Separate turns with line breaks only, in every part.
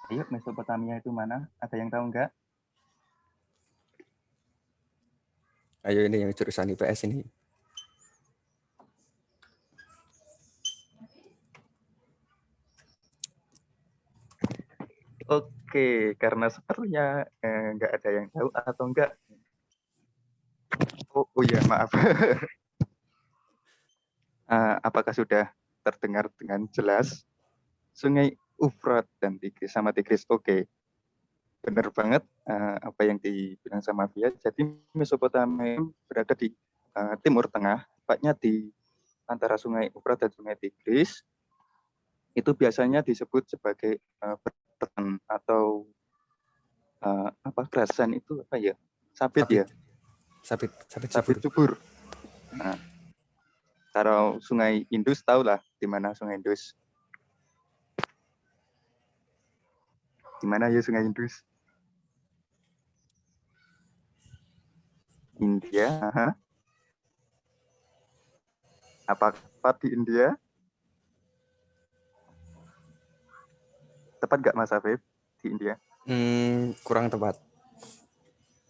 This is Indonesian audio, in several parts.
Ayo, Mesopotamia itu mana? Ada yang tahu nggak?
Ayo ini yang jurusan IPS ini.
Oke, karena sepertinya nggak ada yang tahu atau enggak. Oh iya, maaf. Apakah sudah terdengar dengan jelas? Sungai Ufrat dan Tigris sama Tigris. Oke, benar banget apa yang dibilang sama Via. Jadi Mesopotamia berada di timur tengah, tepatnya di antara Sungai Ufrat dan Sungai Tigris. Itu biasanya disebut sebagai perten atau kerasan itu apa ya? Sabit ya? Sabit subur. Nah, kalau Sungai Indus tahu lah di mana Sungai Indus. Di mana ya Sungai Indus? India. Apa di India? Tepat nggak Mas Afif di India?
Kurang tepat.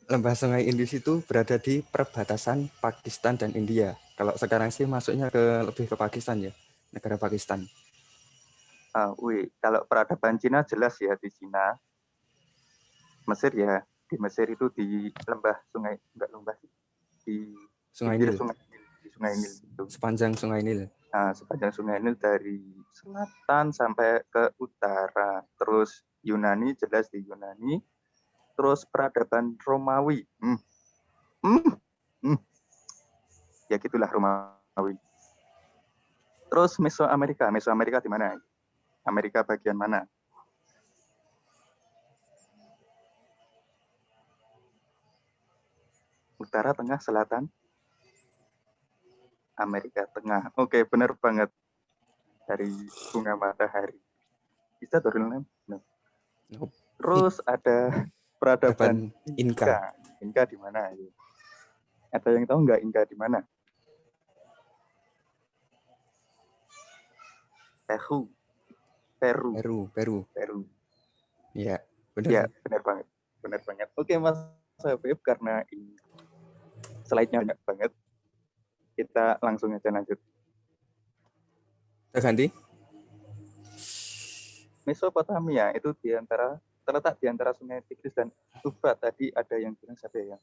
Lembah Sungai Indus itu berada di perbatasan Pakistan dan India. Kalau sekarang sih masuknya lebih ke Pakistan ya, negara Pakistan.
Kalau peradaban Cina jelas ya di Cina. Mesir ya, di Mesir itu di lembah sungai, enggak lembah sih, di
Sungai
pinggir
Nil.
Sungai Nil itu.
Sepanjang Sungai Nil.
Nah, sepanjang Sungai Nil dari selatan sampai ke utara. Terus Yunani jelas di Yunani. Terus peradaban Romawi. Ya gitulah Romawi. Terus Mesoamerika di mana? Amerika bagian mana? Utara, tengah, selatan? Amerika Tengah. Oke, benar banget. Dari bunga matahari. Bisa turun. Terus ada peradaban Inka. Inka di mana? Ada yang tahu nggak Inka di mana? Peru.
Iya, benar.
Ya, benar banget. Oke, Mas Habib, karena ini slide-nya banyak banget, kita langsung aja lanjut.
Kita ganti.
Mesopotamia itu terletak di antara Sungai Tigris dan Efrat. Tadi ada yang bilang siapa ya?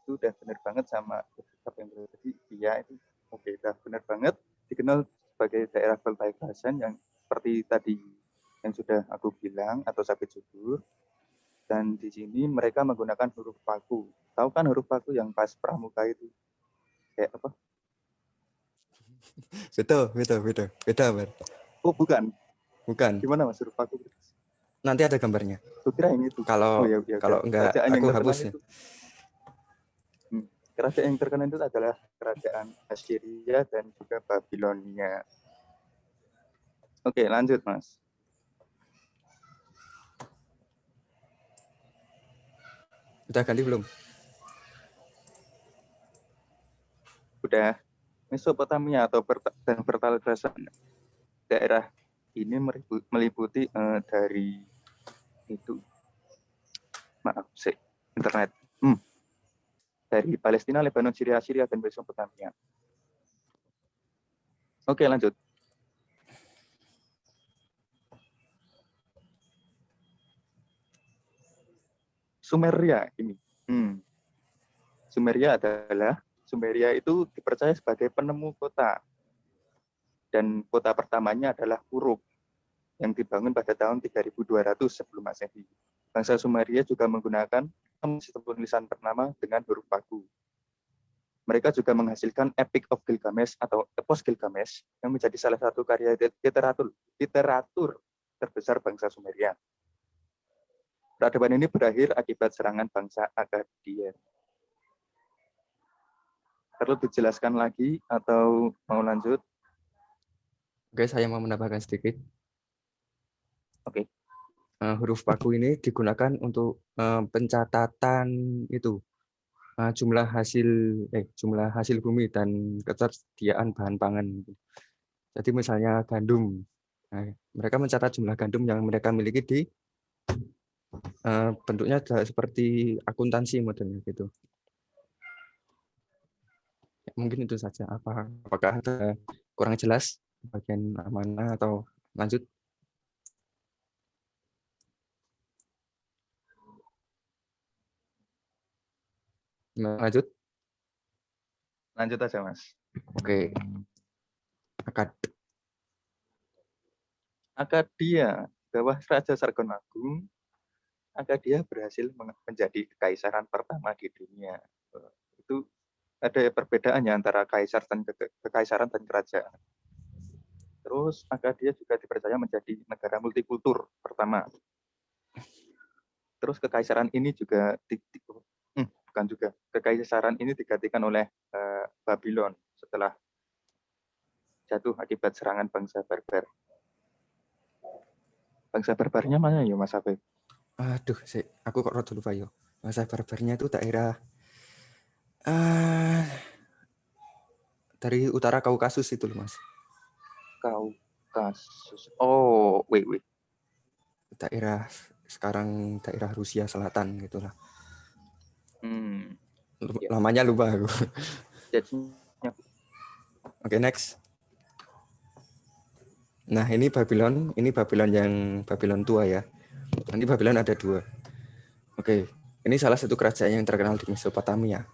Itu udah benar banget sama apa yang tadi. Iya itu. Oke, udah benar banget. Dikenal sebagai daerah perbatasan yang seperti tadi yang sudah aku bilang atau sabit subur. Dan di sini mereka menggunakan huruf paku. Tahu kan huruf paku yang pas pramuka itu? Kayak apa?
Beda, Bar.
Oh, bukan.
Bukan.
Gimana Mas huruf paku?
Nanti ada gambarnya.
Kira ini tuh.
Kalau enggak, aku hapus ya.
Kerajaan yang terkenal itu adalah kerajaan Assyria dan juga Babilonia. Oke, lanjut Mas.
Udah ganti belum?
Udah. Mesopotamia atau perbatasan daerah ini meliputi dari itu. Maaf, internet. Dari Palestina, Lebanon, Syria, dan Mesopotamia. Oke, lanjut. Sumeria ini. Sumeria itu dipercaya sebagai penemu kota. Dan kota pertamanya adalah Uruk yang dibangun pada tahun 3200 sebelum Masehi. Bangsa Sumeria juga menggunakan sistem penulisan bernama dengan huruf paku. Mereka juga menghasilkan Epic of Gilgamesh atau Epos Gilgamesh yang menjadi salah satu karya literatur terbesar bangsa Sumeria. Peradaban ini berakhir akibat serangan bangsa Akkadian. Perlu dijelaskan lagi atau mau lanjut?
Oke, saya mau menambahkan sedikit.
Oke.
Huruf paku ini digunakan untuk pencatatan itu jumlah hasil bumi dan ketersediaan bahan pangan. Jadi misalnya gandum, nah, mereka mencatat jumlah gandum yang mereka miliki di bentuknya seperti akuntansi modelnya gitu. Ya, mungkin itu saja. Apakah ada kurang jelas bagian mana atau lanjut? Lanjut.
Lanjut aja, Mas.
Oke.
Akkadia, bawah Raja Sargon Agung, Akkadia berhasil menjadi kekaisaran pertama di dunia. Itu ada perbedaannya antara kekaisaran dan kerajaan. Terus Akkadia juga dipercaya menjadi negara multikultur pertama. Terus kekaisaran ini juga kekaisaran ini digantikan oleh Babylon setelah jatuh akibat serangan bangsa barbar. Bangsa barbarnya mana ya, Mas Afif?
Aduh, aku kok rada lupa yo. Bangsa barbarnya itu daerah dari utara Kaukasus itu loh, Mas.
Kaukasus. Oh, wait.
Daerah sekarang daerah Rusia Selatan gitulah. Namanya lupa aku. Oke, next. Nah, ini Babylon yang Babylon tua ya. Nanti Babylon ada 2. Oke, ini salah satu kerajaan yang terkenal di Mesopotamia.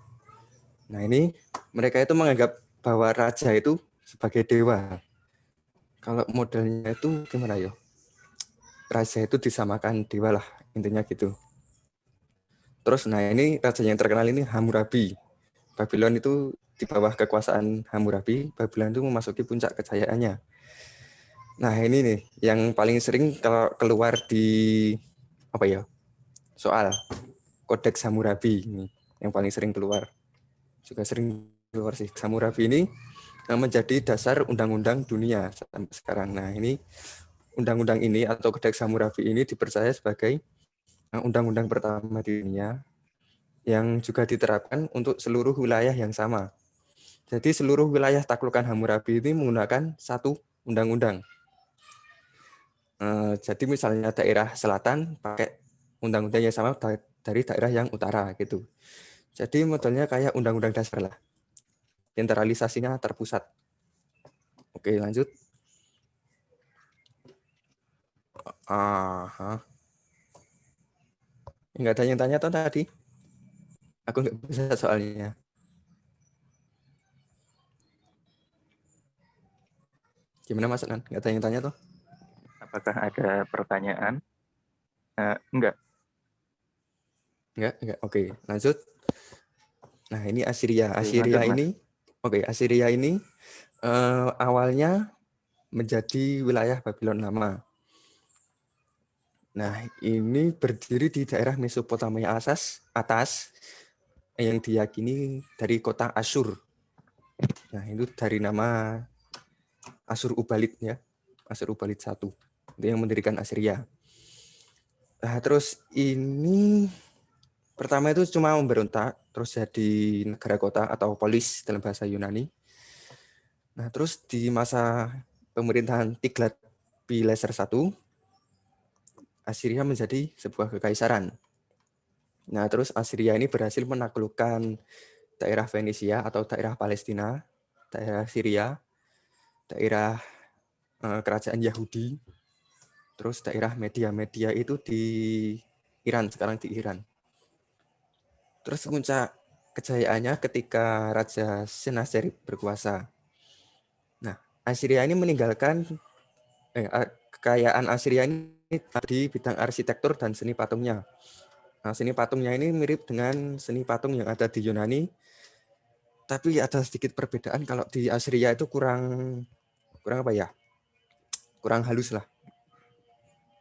Nah, ini mereka itu menganggap bahwa raja itu sebagai dewa. Kalau modelnya itu gimana ya? Raja itu disamakan dewa lah, intinya gitu. Terus, nah ini raja yang terkenal ini Hammurabi. Babylon itu di bawah kekuasaan Hammurabi, Babylon itu memasuki puncak kejayaannya. Nah ini nih yang paling sering kalau keluar di soal Kodeks Hammurabi ini yang paling sering keluar. Juga sering keluar sih. Hammurabi ini menjadi dasar undang-undang dunia sampai sekarang. Nah ini undang-undang ini atau Kodeks Hammurabi ini dipercaya sebagai undang-undang pertama di dunia yang juga diterapkan untuk seluruh wilayah yang sama. Jadi seluruh wilayah taklukan Hammurabi ini menggunakan satu undang-undang. Jadi misalnya daerah selatan pakai undang-undang yang sama dari daerah yang utara gitu. Jadi modelnya kayak undang-undang dasar lah. Sentralisasinya terpusat. Oke, lanjut. Enggak ada yang tanya tadi. Aku nggak bisa soalnya. Gimana Mas Nan? Nggak ada yang tanya toh?
Apakah ada pertanyaan? Enggak.
Enggak. Oke, lanjut. Nah, ini Assyria.
Oke,
Assyria ini awalnya menjadi wilayah Babylon lama. Nah, ini berdiri di daerah Mesopotamia atas yang diyakini dari kota Asyur. Nah, itu dari nama Asyur Ubalid ya. Asyur Ubalid 1. Itu yang mendirikan Assyria. Nah, terus ini pertama itu cuma memberontak, terus jadi negara kota atau polis dalam bahasa Yunani. Nah, terus di masa pemerintahan Tiglat-Pileser I, Assyria menjadi sebuah kekaisaran. Nah, terus Assyria ini berhasil menaklukkan daerah Venesia atau daerah Palestina, daerah Syria, daerah kerajaan Yahudi, terus daerah Media itu di Iran, sekarang di Iran. Terus puncak kejayaannya ketika Raja Sennacherib berkuasa. Nah, Assyria ini meninggalkan kekayaan Assyria ini di bidang arsitektur dan seni patungnya. Nah, seni patungnya ini mirip dengan seni patung yang ada di Yunani, tapi ada sedikit perbedaan. Kalau di Assyria itu kurang apa ya? Kurang halus lah.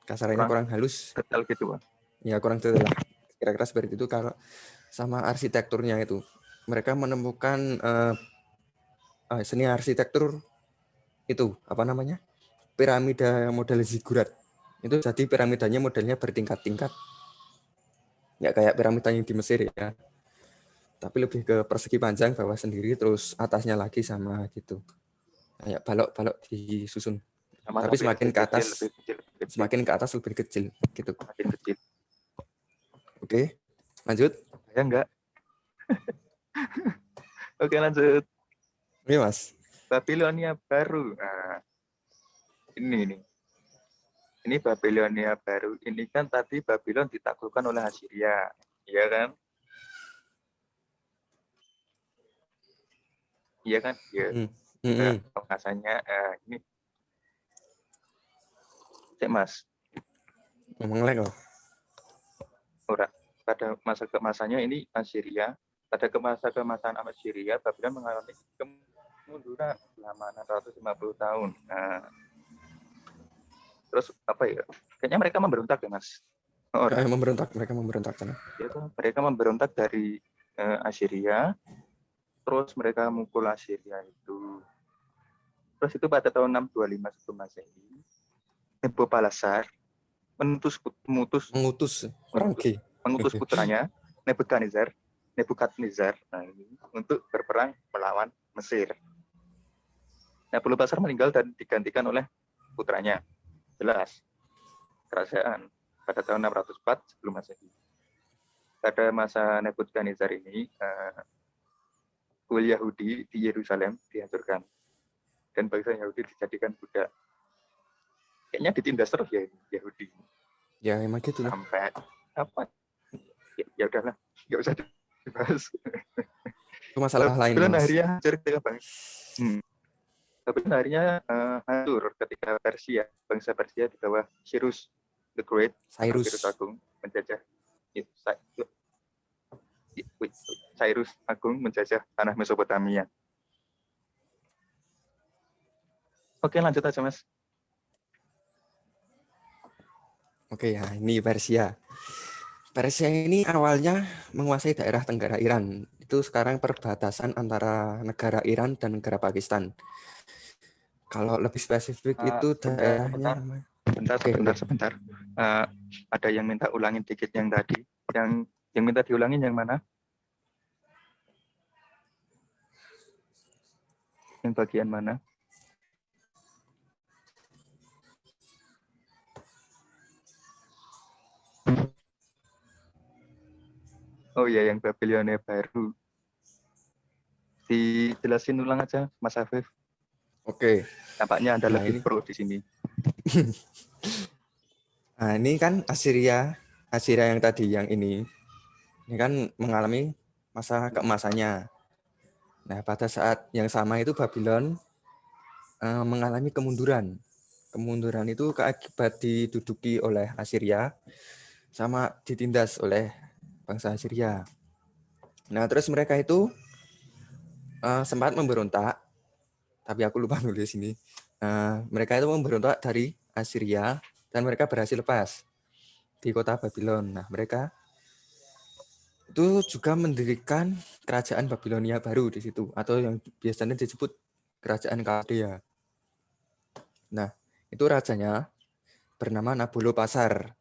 Kasarnya kurang halus.
Detail gitu, Pak.
Ya, kurang detail lah. Kira-kira seperti itu. Kalau sama arsitekturnya itu, mereka menemukan seni arsitektur itu apa namanya? Piramida model zigurat. Itu jadi piramidanya modelnya bertingkat-tingkat. Nggak kayak piramida yang di Mesir ya. tapi lebih ke persegi panjang, bawah sendiri, terus atasnya lagi sama gitu. Kayak balok-balok disusun.
Sama
Tapi
lebih
semakin ke
kecil,
atas,
lebih kecil, lebih kecil,
semakin ke atas lebih kecil gitu.
makin kecil.
Oke, lanjut.
Ya enggak? Oke, lanjut.
Oke, Mas.
Babilonia baru. Nah, ini. Ini Babilonia baru. Ini kan tadi Babylon ditaklukkan oleh Assyria. Iya kan? Iya kan? Iya.
Hmm.
Nah,
Hmm.
pembahasannya ini. Cek Mas.
Ngomong lagi kok.
Ora. Pada masa kemasannya ini Assyria. Pada kemasan Assyria, Babylon mengalami kemunduran selama 650 tahun. Nah, terus apa ya? Kayaknya mereka memberontak ya, Mas? Ora.
Mereka memberontak sana.
Ya, mereka memberontak dari Assyria. Terus mereka mukul Assyria itu. Terus itu pada tahun 625 sebelum Masehi, Nabopolassar mengutus putranya Nebukadnezar untuk berperang melawan Mesir. Nabopolassar meninggal dan digantikan oleh putranya. Jelas kerajaan pada tahun 604 sebelum Masehi. Pada masa Nebukadnezar ini, kuil Yahudi di Yerusalem dihancurkan dan bangsa Yahudi dijadikan budak. Kayaknya ditindas terus ya Yahudi.
Ya emang gitu lah.
Sampai apa? Ya udahlah, nggak usah dibahas.
Itu masalah lain,
Babylon
Mas.
akhirnya hancur ketika Babylon akhirnya hancur ketika Persia, bangsa Persia di bawah Cyrus the Great, Cyrus Agung menjajah Cyrus Agung menjajah tanah Mesopotamia. Oke, lanjut aja, Mas.
Oke ya, ini Persia. Persia ini awalnya menguasai daerah Tenggara Iran. Itu sekarang perbatasan antara negara Iran dan negara Pakistan. Kalau lebih spesifik itu daerahnya namanya.
Sebentar. Ada yang minta ulangin dikit yang tadi. Yang minta diulangin yang mana? Yang bagian mana? Oh iya, yang Babilonia baru. Dijelasin ulang aja, Mas Afif.
Oke.
Tampaknya Anda lebih pro di sini.
Nah, ini kan Assyria yang tadi, yang ini kan mengalami masa keemasannya. Nah, pada saat yang sama itu Babylon mengalami kemunduran. Kemunduran itu akibat diduduki oleh Assyria sama ditindas oleh bangsa Assyria. Nah, terus mereka itu sempat memberontak, tapi aku lupa nulis ini. Mereka itu memberontak dari Assyria dan mereka berhasil lepas di kota Babylon. Nah, mereka itu juga mendirikan kerajaan Babilonia baru di situ, atau yang biasanya disebut kerajaan Kaldea. Nah, itu rajanya bernama Nabopolassar.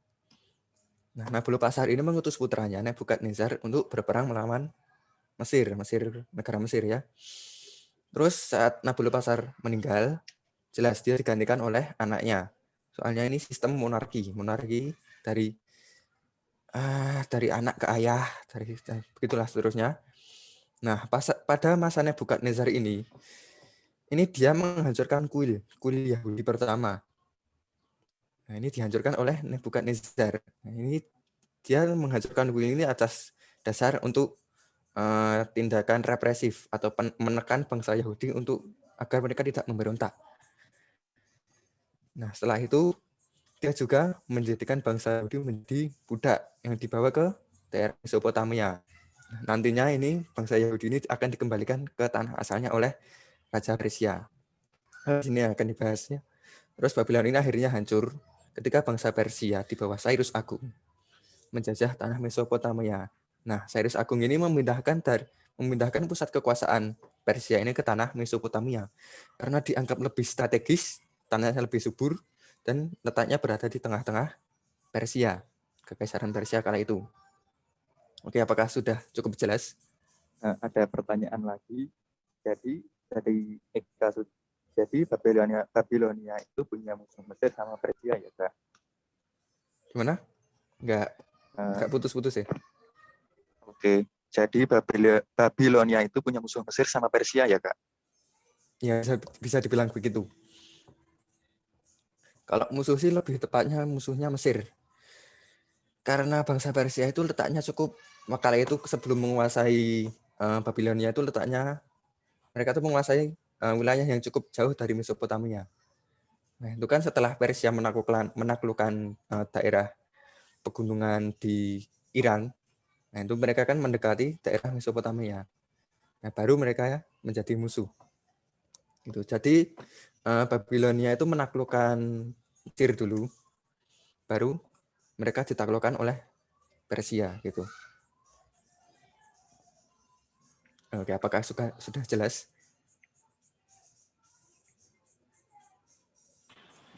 Nah, Nabopolassar ini mengutus putranya Nebukadnezar untuk berperang melawan negara Mesir ya. Terus saat Nabopolassar meninggal, jelas dia digantikan oleh anaknya. Soalnya ini sistem monarki dari anak ke ayah, begitulah seterusnya. Nah, pada masa Nebukadnezar ini dia menghancurkan kuil Yahudi pertama. Nah, ini dihancurkan oleh Nebukadnezar. Nah, ini dia menghancurkan kuil ini atas dasar untuk tindakan represif atau menekan bangsa Yahudi agar mereka tidak memberontak. Nah, setelah itu dia juga menjadikan bangsa Yahudi menjadi budak yang dibawa ke daerah Mesopotamia. Nantinya ini bangsa Yahudi ini akan dikembalikan ke tanah asalnya oleh Raja Persia. Sini akan dibahasnya. Terus Babylon ini akhirnya hancur ketika bangsa Persia di bawah Cyrus Agung menjajah tanah Mesopotamia. Nah, Cyrus Agung ini memindahkan pusat kekuasaan Persia ini ke tanah Mesopotamia karena dianggap lebih strategis, tanahnya lebih subur, dan letaknya berada di tengah-tengah Persia, Kekaisaran Persia kala itu. Oke, apakah sudah cukup jelas?
Nah, ada pertanyaan lagi. Jadi dari jadi Babilonia itu punya musuh Mesir sama Persia ya, Kak?
Gimana? Nggak
Eh,
putus-putus ya?
Oke, jadi Babilonia itu punya musuh Mesir sama Persia ya, Kak?
Ya, bisa dibilang begitu. Kalau musuh sih lebih tepatnya musuhnya Mesir. Karena bangsa Persia itu letaknya cukup, kala itu sebelum menguasai Babilonia itu letaknya, mereka tuh menguasai wilayah yang cukup jauh dari Mesopotamia. Nah, itu kan setelah Persia menaklukkan daerah pegunungan di Iran, nah itu mereka kan mendekati daerah Mesopotamia. Nah, baru mereka menjadi musuh. Gitu. Jadi Babilonia itu menaklukkan Mesir dulu, baru mereka ditaklukkan oleh Persia gitu. Oke, apakah sudah jelas?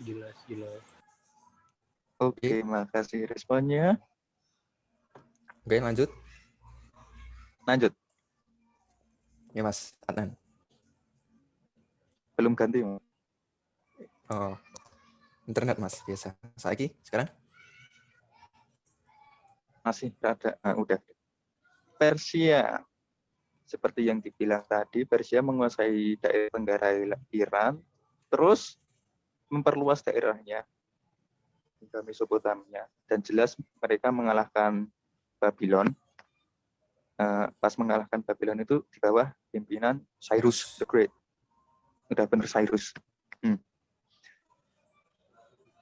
Jelas.
Oke, makasih responnya.
Oke, lanjut.
Lanjut,
Ya, Mas Adnan.
belum ganti.
Oh, internet, Mas, biasa. Sekarang?
Masih ada, udah. Persia, seperti yang dibilang tadi, Persia menguasai daerah tenggara Iran, terus memperluas daerahnya hingga Mesopotamia. Dan jelas mereka mengalahkan Babylon. Pas mengalahkan Babylon itu di bawah pimpinan Cyrus the Great. Udah bener Cyrus.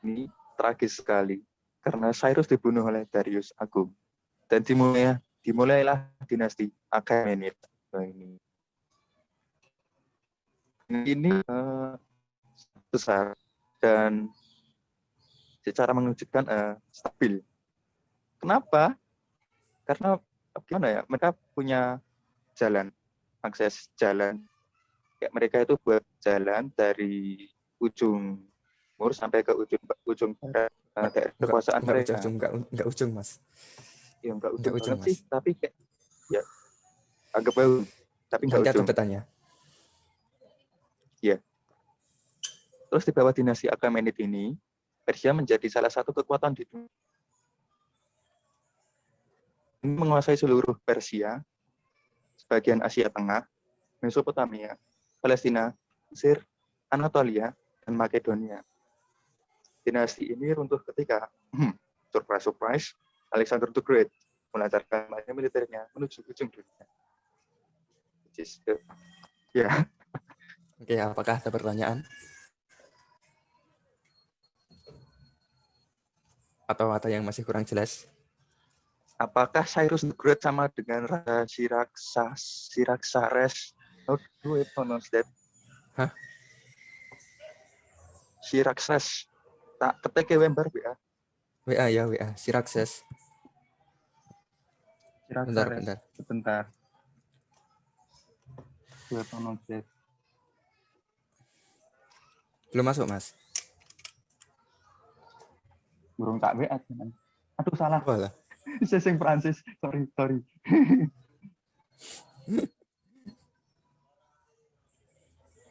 Ini tragis sekali karena Cyrus dibunuh oleh Darius Agung dan dimulailah dinasti Achaemenid. Ini besar dan secara mengejutkan stabil. Kenapa? Karena gimana ya? Mereka punya jalan, akses jalan. Ya, mereka itu buat jalan dari ujung timur sampai ke ujung barat daerah kekuasaan mereka.
Enggak ujung, Mas.
Ya enggak ujung
Enggak ujung,
banget
Mas.
sih, tapi kayak ya agak bau, tapi enggak
Nanti ada
ujung.
petanya.
Ya. Terus di bawah dinasti Achaemenid ini, Persia menjadi salah satu kekuatan di dunia. Ini menguasai seluruh Persia, sebagian Asia Tengah, Mesopotamia, Palestina, Mesir, Anatolia, dan Makedonia. Dinasti ini runtuh ketika, surprise, Alexander the Great melancarkan militernya menuju ujung dunia. Ya.
Oke, apakah ada pertanyaan? Atau ada yang masih kurang jelas?
Apakah Cyrus the Great sama dengan Raja Syraxares? How do I pronounce that?
Hah?
Syraxares. Tak ketik Wembar WA.
WA ya, WA. Syraxares.
Syraxares. Sebentar. Do I pronounce that?
Belum masuk, Mas.
Burung tak WA. Aduh, salah.
Walah.
Sesing Prancis. Sorry.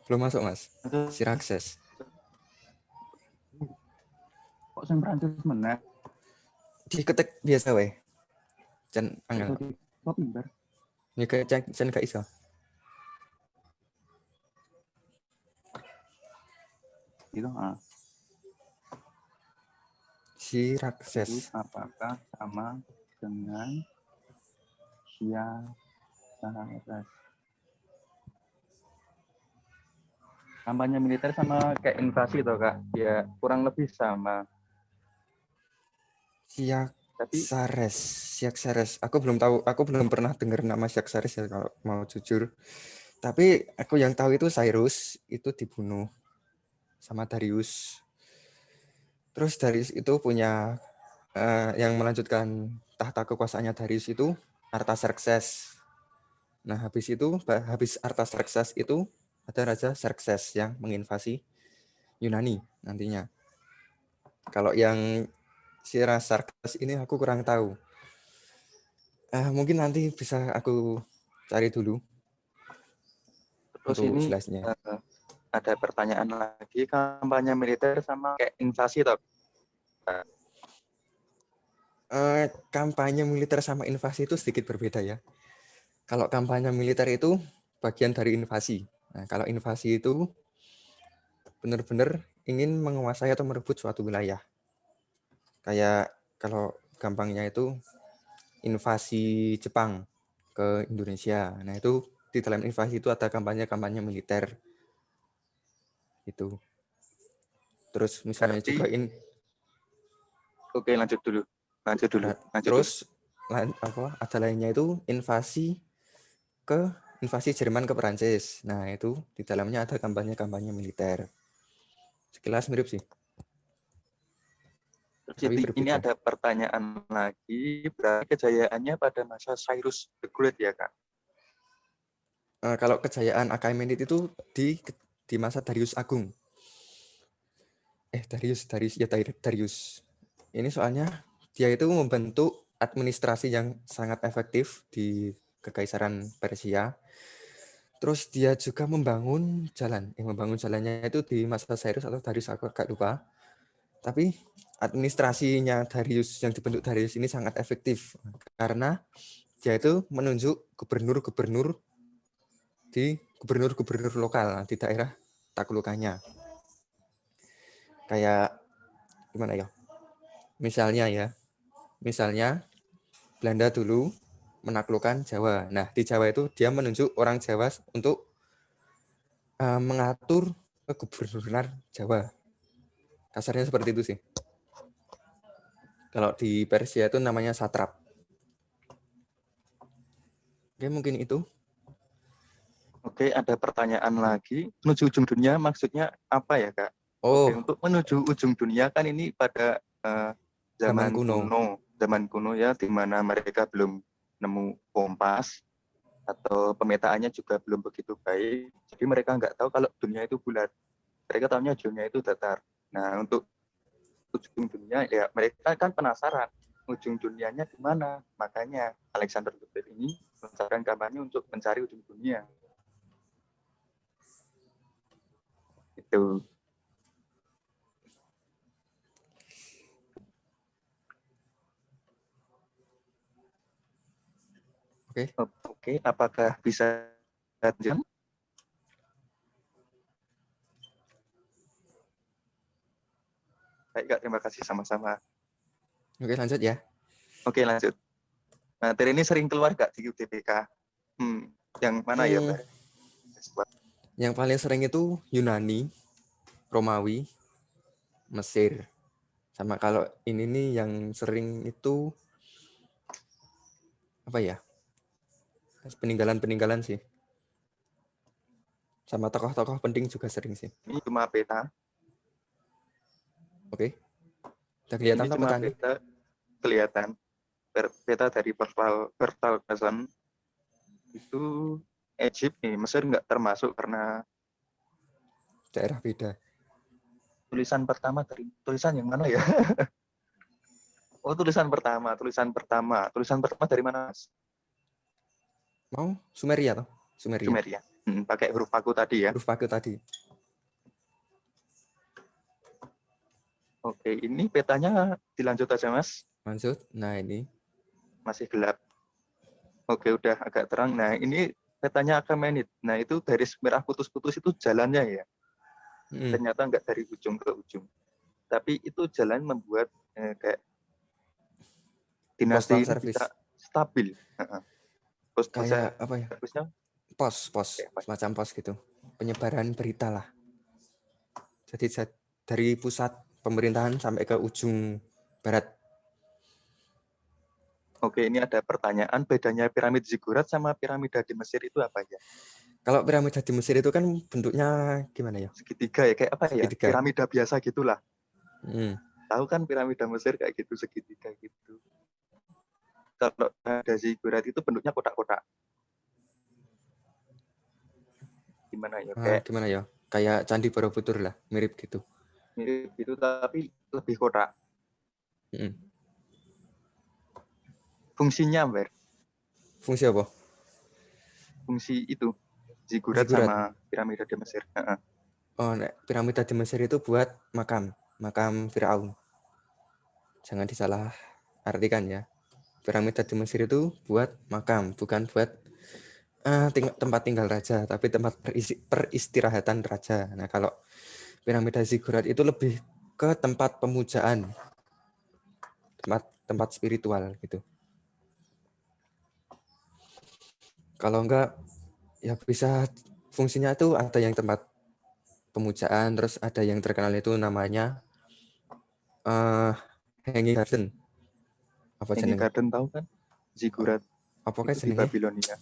Belum masuk, Mas. Syraxares.
Kok sing Prancis meneh?
Diketik biasa wae. Jan angel.
Kok pinter?
Ya kayak jan gak iso.
Gitu,
Syraxares.
Apakah sama dengan Syraxares? Kampanye militer sama kayak invasi toh, Kak? Ya, kurang lebih sama.
Syraxares. Aku belum tahu, aku belum pernah dengar nama Syraxares ya kalau mau jujur. Tapi aku yang tahu itu Cyrus itu dibunuh sama Darius. Terus Darius itu punya yang melanjutkan tahta kekuasaannya Darius itu Artaxerxes. Nah, habis Artaxerxes itu ada Raja Xerxes yang menginvasi Yunani nantinya. Kalau yang Syraxares ini aku kurang tahu. Mungkin nanti bisa aku cari dulu
Terus
untuk
ini
jelasnya.
ada pertanyaan lagi, kampanye militer sama kayak invasi toh?
Kampanye militer sama invasi itu sedikit berbeda ya. Kalau kampanye militer itu bagian dari invasi. Nah, kalau invasi itu benar-benar ingin menguasai atau merebut suatu wilayah. Kayak kalau gampangnya itu invasi Jepang ke Indonesia. Nah, itu di dalam invasi itu ada kampanye-kampanye militer. Itu. Terus misalnya
Berarti,
juga
oke lanjut dulu.
terus ada lainnya itu invasi Jerman ke Perancis. Nah, itu di dalamnya ada kampanye-kampanye militer. Sekilas mirip sih.
Terus
Tapi
ini
berbeda.
ada pertanyaan lagi, berarti kejayaannya pada masa Cyrus the Great ya Kak?
Kalau kejayaan Achaemenid itu di masa Darius Agung. Darius. Ini soalnya dia itu membentuk administrasi yang sangat efektif di Kekaisaran Persia. Terus dia juga membangun jalan. Membangun jalannya itu di masa Cyrus atau Darius, aku agak lupa. Tapi administrasinya Darius yang dibentuk Darius ini sangat efektif karena dia itu menunjuk gubernur-gubernur lokal di daerah taklukannya. Kayak gimana ya? Misalnya Belanda dulu menaklukkan Jawa. Nah, di Jawa itu dia menunjuk orang Jawa untuk mengatur kegubernuran Jawa. Kasarnya seperti itu sih. Kalau di Persia itu namanya satrap. Oke, mungkin itu.
Oke, ada pertanyaan lagi. Menuju ujung dunia maksudnya apa ya Kak? Oke,
Oh,
untuk menuju ujung dunia kan ini pada
zaman
zaman
kuno.
kuno ya, di mana mereka belum nemu kompas atau pemetaannya juga belum begitu baik. Jadi mereka nggak tahu kalau dunia itu bulat. Mereka tahunya dunia itu datar. Nah, untuk ujung dunia ya mereka kan penasaran ujung dunianya di mana. Makanya Alexander the Great ini melancarkan kampanye untuk mencari ujung dunia. Itu.
Oke.
Oke, apakah bisa lanjut? Baik Kak, terima kasih sama-sama.
Oke, lanjut ya.
Oke, lanjut. Materi ini sering keluar Kak di UTBK? Yang mana ya Mbak?
Yang paling sering itu Yunani, Romawi, Mesir. Sama kalau ini nih yang sering itu apa ya? Peninggalan sih. Sama tokoh-tokoh penting juga sering sih.
Ini cuma peta.
Oke. Udah kelihatan
Ini
apa
cuma
petanya?
peta kelihatan. Peta dari Pertal Kazan itu Egypt nih, Mesir nggak termasuk karena
Daerah beda.
tulisan pertama dari tulisan yang mana ya? Oh, tulisan pertama dari mana Mas?
Mau Sumeria toh? Sumeria.
Sumeria. Pakai huruf paku tadi ya.
Huruf paku tadi.
Oke, ini petanya dilanjut aja Mas.
Lanjut. Nah, ini.
Masih gelap. Oke, udah agak terang. Nah, ini petanya Achaemenid. Nah, itu garis merah putus-putus itu jalannya ya. Ternyata nggak dari ujung ke ujung. Tapi itu jalan membuat kayak dinasti
Postal
ini
service.
bisa stabil.
Kayak apa ya?
Servisnya
Pos. Semacam pos gitu. Penyebaran berita lah. Jadi dari pusat pemerintahan sampai ke ujung barat.
Oke, ini ada pertanyaan, bedanya piramid Ziggurat sama piramida di Mesir itu apa ya?
Kalau piramida di Mesir itu kan bentuknya gimana ya?
Segitiga ya, kayak apa ya?
Segitiga.
Piramida biasa gitulah.
Hmm.
Tahu kan piramida Mesir kayak gitu, segitiga gitu. Kalau ada Ziggurat itu bentuknya kotak-kotak. Gimana ya?
Gimana ya? Kayak Candi Borobudur lah, mirip gitu.
Mirip gitu, tapi lebih kotak. Fungsinya, Ber.
Fungsi apa?
fungsi itu zigurat
Zigurat.
sama piramida di Mesir.
Oh, piramida di Mesir itu buat makam Firaun. Jangan disalah artikan ya. Piramida di Mesir itu buat makam, bukan buat tempat tinggal raja, tapi tempat peristirahatan raja. Nah, kalau piramida zigurat itu lebih ke tempat pemujaan, tempat spiritual gitu. Kalau enggak, ya bisa fungsinya itu ada yang tempat pemujaan, terus ada yang terkenal itu namanya Hanging Garden. Apa
Hanging
jenenge?
Garden tahu kan? Zigurat
Apa
itu
kayak
di
jenenge?
Babilonia.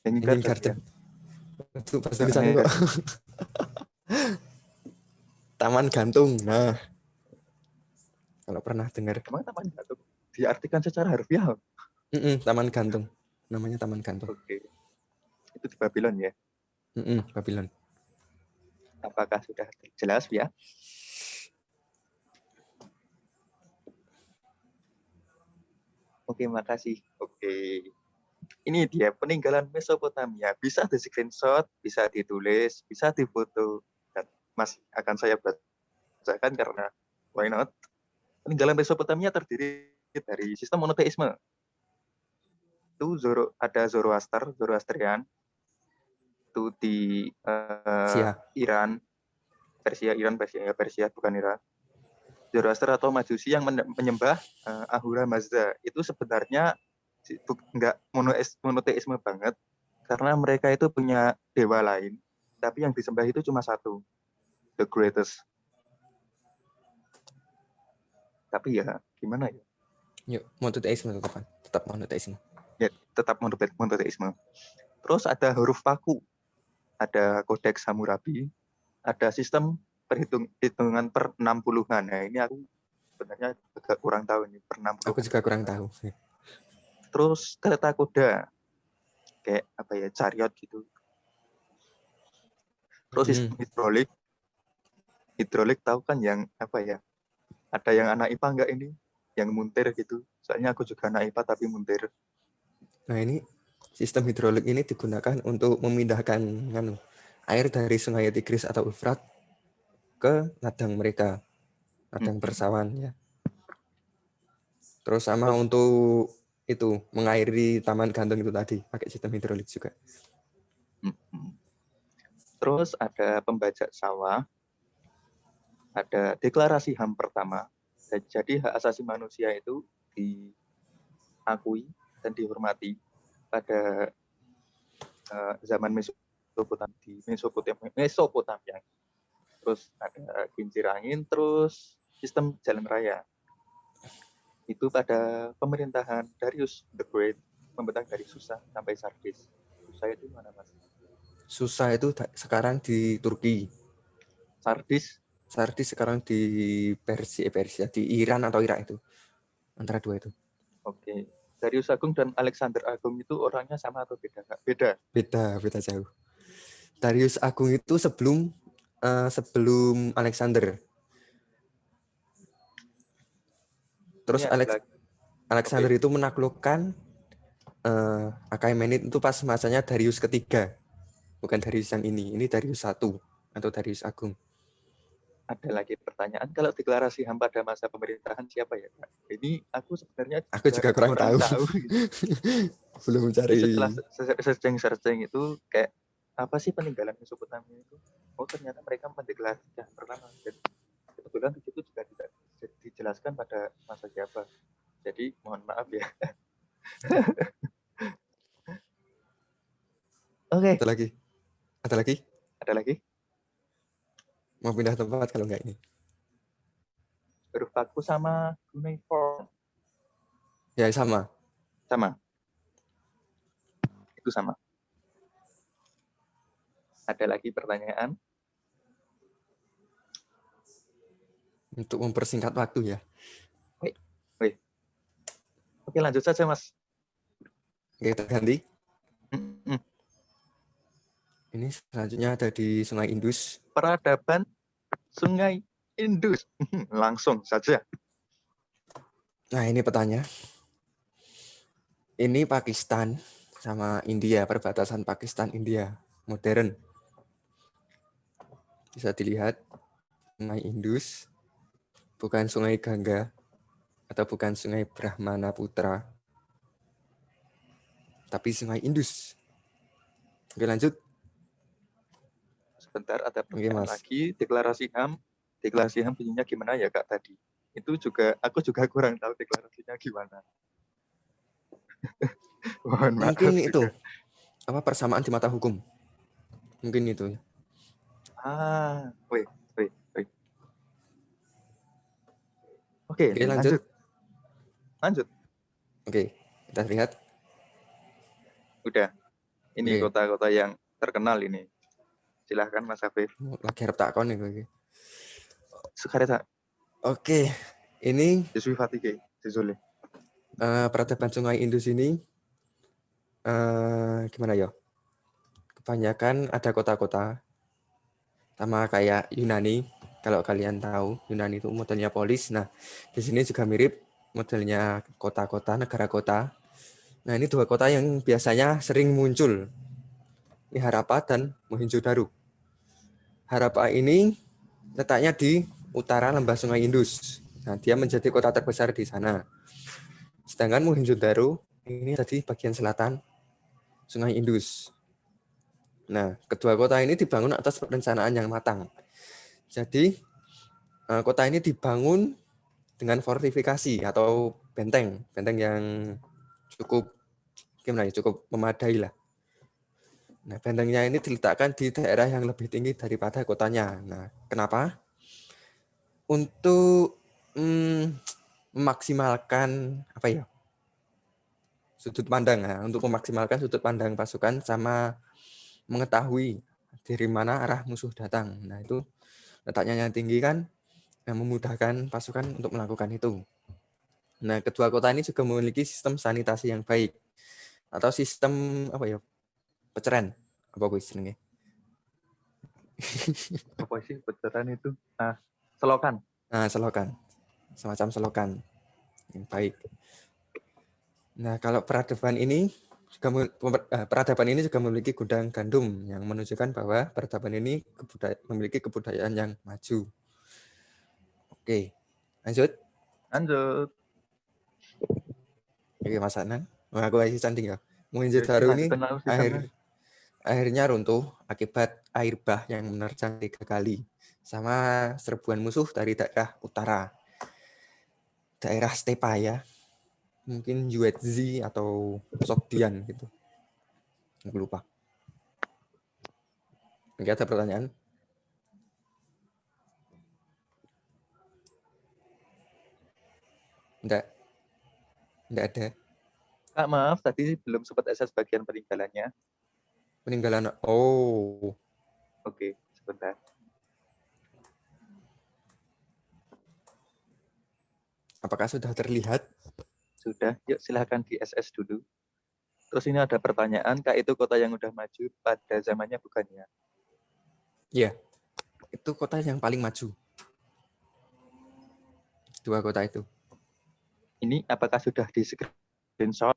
Hanging
Hanging
Garden ya.
Garden. Itu pas
Hanging
tulisannya kok.
Garden.
Taman gantung. Nah, kalau pernah dengar.
Emang taman gantung diartikan secara harfiah?
Taman gantung. Namanya Taman Gantung.
Oke. Itu di Babylon ya.
Babylon.
Apakah sudah jelas ya? Oke, makasih. Oke. Ini dia peninggalan Mesopotamia. Bisa di screenshot, bisa ditulis, bisa difoto. Dan Mas akan saya bacakan karena why not? Peninggalan Mesopotamia terdiri dari sistem monoteisme. Itu ada Zoroastrian. Itu di Iran, Persia bukan Iran. Zoroaster atau Majusi yang menyembah Ahura Mazda itu sebenarnya nggak monoteisme banget karena mereka itu punya dewa lain, tapi yang disembah itu cuma satu, the greatest. Tapi ya gimana ya?
Yuk, monoteisme tetap monoteisme.
Ya tetap monoteisme. Terus ada huruf paku, ada kodeks Hammurabi, ada sistem perhitungan per 60-an. Nah, ini aku sebenarnya agak kurang tahu ini per 60.
Aku juga kurang tahu.
Terus kereta kuda kayak apa ya, chariot gitu. Terus sistem hidrolik tahu kan yang apa ya? Ada yang anak IPA enggak ini? Yang muntir gitu. Soalnya aku juga anak IPA tapi muntir.
Nah, ini sistem hidrolik ini digunakan untuk memindahkan air dari Sungai Tigris atau Efrat ke ladang mereka, ladang persawahan ya. Terus sama untuk itu mengairi Taman Gantung itu tadi pakai sistem hidrolik juga.
Terus ada pembajak sawah, ada deklarasi HAM pertama. Jadi hak asasi manusia itu diakui dan dihormati pada zaman Mesopotamia. Terus ada kincir angin, terus sistem jalan raya. Itu pada pemerintahan Darius the Great, membentang dari Susa sampai Sardis. Susa itu mana, Mas?
Susa itu sekarang di Turki.
Sardis
sekarang di Persia, di Iran atau Irak itu. Antara dua itu.
Oke. Darius Agung dan Alexander Agung itu orangnya sama atau beda?
Beda jauh. Darius Agung itu sebelum Alexander. Terus Alexander itu menaklukkan Achaemenid itu pas masanya Darius ketiga. Bukan Darius yang ini. Ini Darius 1 atau Darius Agung.
Ada lagi pertanyaan, kalau deklarasi HAM pada masa pemerintahan siapa ya, Pak? Ini aku sebenarnya
juga kurang tahu. Belum mencari.
Setelah searching itu kayak apa sih peninggalan Mesopotamia itu? Oh, ternyata mereka mendeklarasikan pertama. Dan kebetulan di situ juga tidak dijelaskan pada masa siapa. Jadi mohon maaf ya. Oke.
Ada lagi? Mau pindah tempat kalau enggak ini?
Huruf baku sama cuneiform.
Ya, sama.
Itu sama. Ada lagi pertanyaan?
Untuk mempersingkat waktu ya.
Wait. Oke, lanjut saja, Mas.
Oke, kita ganti. Ini selanjutnya ada di Sungai Indus.
Peradaban Sungai Indus. Langsung saja.
Nah, ini petanya. Ini Pakistan. sama India, perbatasan Pakistan India modern. Bisa dilihat Sungai Indus, bukan Sungai Gangga atau bukan Sungai Brahmaputra, tapi Sungai Indus. Oke, lanjut.
Sebentar, ada
Oke,
pertanyaan
Mas.
lagi. Deklarasi HAM bunyinya gimana ya Kak tadi? Itu juga aku juga kurang tahu deklarasinya gimana. Mohon maaf
Mungkin itu
juga.
persamaan di mata hukum. Mungkin itu.
Wait. Oke,
Oke, lanjut.
lanjut.
Oke, kita lihat.
Udah. Ini
Oke.
kota-kota yang terkenal ini. Silahkan Mas Afif.
Lagi harap takon nih gue.
Sekarang
Oke, ini
Yusuf Fatike, Juzuli.
peradaban Sungai Indus ini gimana ya? Kebanyakan ada kota-kota sama kayak Yunani. Kalau kalian tahu, Yunani itu modelnya polis. Nah, di sini juga mirip modelnya kota-kota, negara kota. Nah, ini dua kota yang biasanya sering muncul. Ini Harappa dan Mohenjo-daro. Harappa ini letaknya di utara lembah Sungai Indus. Nah, dia menjadi kota terbesar di sana. Sedangkan Mohenjo-daro ini tadi bagian selatan Sungai Indus. Nah, kedua kota ini dibangun atas perencanaan yang matang. Jadi, kota ini dibangun dengan fortifikasi atau benteng yang cukup memadai lah. Nah, bentengnya ini diletakkan di daerah yang lebih tinggi daripada kotanya. Nah, kenapa? Untuk memaksimalkan sudut pandang. Nah, untuk memaksimalkan sudut pandang pasukan sama mengetahui dari mana arah musuh datang. Nah, itu letaknya yang tinggi kan yang memudahkan pasukan untuk melakukan itu. Nah, kedua kota ini juga memiliki sistem sanitasi yang baik atau sistem peceren. Apa gue istilahnya?
Apa sih beneran itu? Selokan.
Nah, selokan. Semacam selokan yang baik. Nah, kalau peradaban ini juga memiliki gudang gandum yang menunjukkan bahwa peradaban ini memiliki kebudayaan yang maju. Oke, lanjut. Oke, Mas Anan. Aku masih cantik ya. Mohenjo-daro ini akhirnya runtuh akibat air bah yang menerjang 3 kali sama serbuan musuh dari daerah utara. Daerah stepa ya. Mungkin Yuezhi atau Sogdian gitu. Aku lupa. Oke, ada pertanyaan? Enggak ada.
Kak, maaf, tadi belum sempat SS bagian peninggalannya.
Peninggalan. Oh.
Oke, sebentar.
Apakah sudah terlihat?
Sudah, yuk silahkan di SS dulu. Terus ini ada pertanyaan, Kak, itu kota yang udah maju pada zamannya bukan ya?
Iya. Itu kota yang paling maju. Dua kota itu.
Ini apakah sudah di screenshot?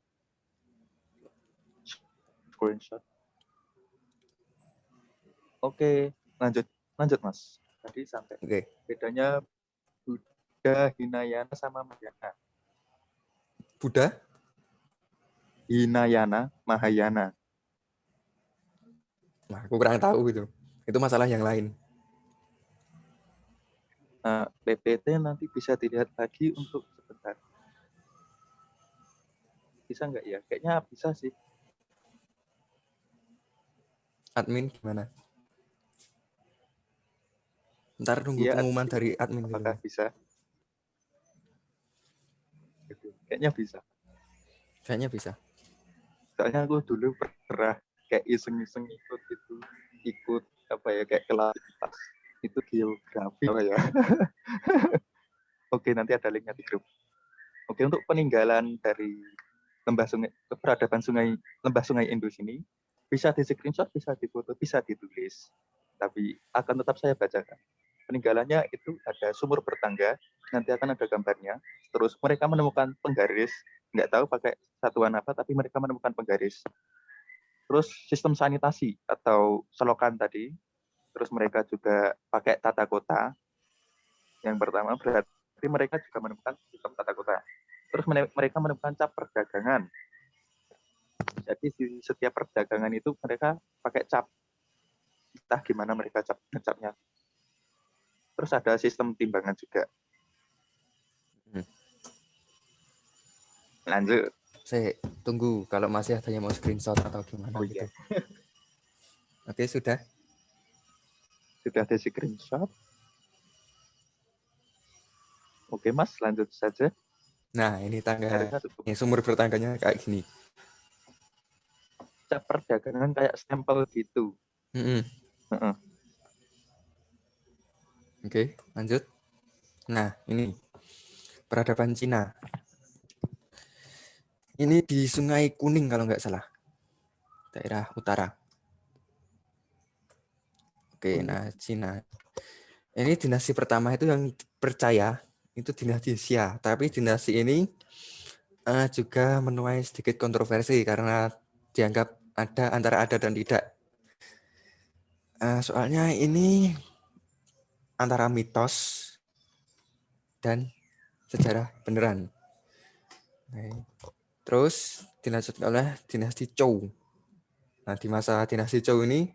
Oke, lanjut Mas. Tadi sampai bedanya Buddha, Hinayana sama Mahayana.
Buddha?
Hinayana, Mahayana.
Nah, aku kurang tahu itu. Itu masalah yang lain.
PPT nanti bisa dilihat lagi untuk sebentar. Bisa nggak ya? Kayaknya bisa sih.
Admin gimana? Ntar nunggu pengumuman dari admin.
Apakah bisa? Kayaknya bisa.
Kayaknya bisa.
Soalnya aku dulu pernah kayak iseng-iseng ikut kayak kelas itu geografi Oke, nanti ada linknya di grup. Oke, untuk peninggalan dari lembah sungai Indus ini bisa di screenshot, bisa difoto, bisa ditulis. Tapi akan tetap saya bacakan. Peninggalannya itu ada sumur bertangga, nanti akan ada gambarnya. Terus mereka menemukan penggaris nggak tahu pakai satuan apa, tapi mereka menemukan penggaris. Terus sistem sanitasi atau selokan tadi, terus mereka juga pakai tata kota. Yang pertama berarti mereka juga menemukan sistem tata kota. Terus mereka menemukan cap perdagangan. Jadi di setiap perdagangan itu mereka pakai cap. Entah gimana mereka capnya. Terus ada sistem timbangan juga. Lanjut.
Saya tunggu kalau masih ada yang mau screenshot atau gimana
Oh
gitu.
iya.
Oke, sudah.
Sudah ada screenshot. Oke Mas, lanjut saja.
Nah, ini tangga
Cukup.
sumber bertangganya kayak gini.
Cap perdagangan kayak stempel gitu.
Oke, lanjut. Nah, ini peradaban Cina. Ini di Sungai Kuning kalau nggak salah, daerah utara. Oke, nah Cina. Ini dinasti pertama itu yang percaya itu dinasti Xia. Tapi dinasti ini juga menuai sedikit kontroversi karena dianggap antara ada dan tidak. Soalnya ini antara mitos dan sejarah beneran. Terus dilanjutkan oleh dinasti Zhou. Nah, di masa dinasti Zhou ini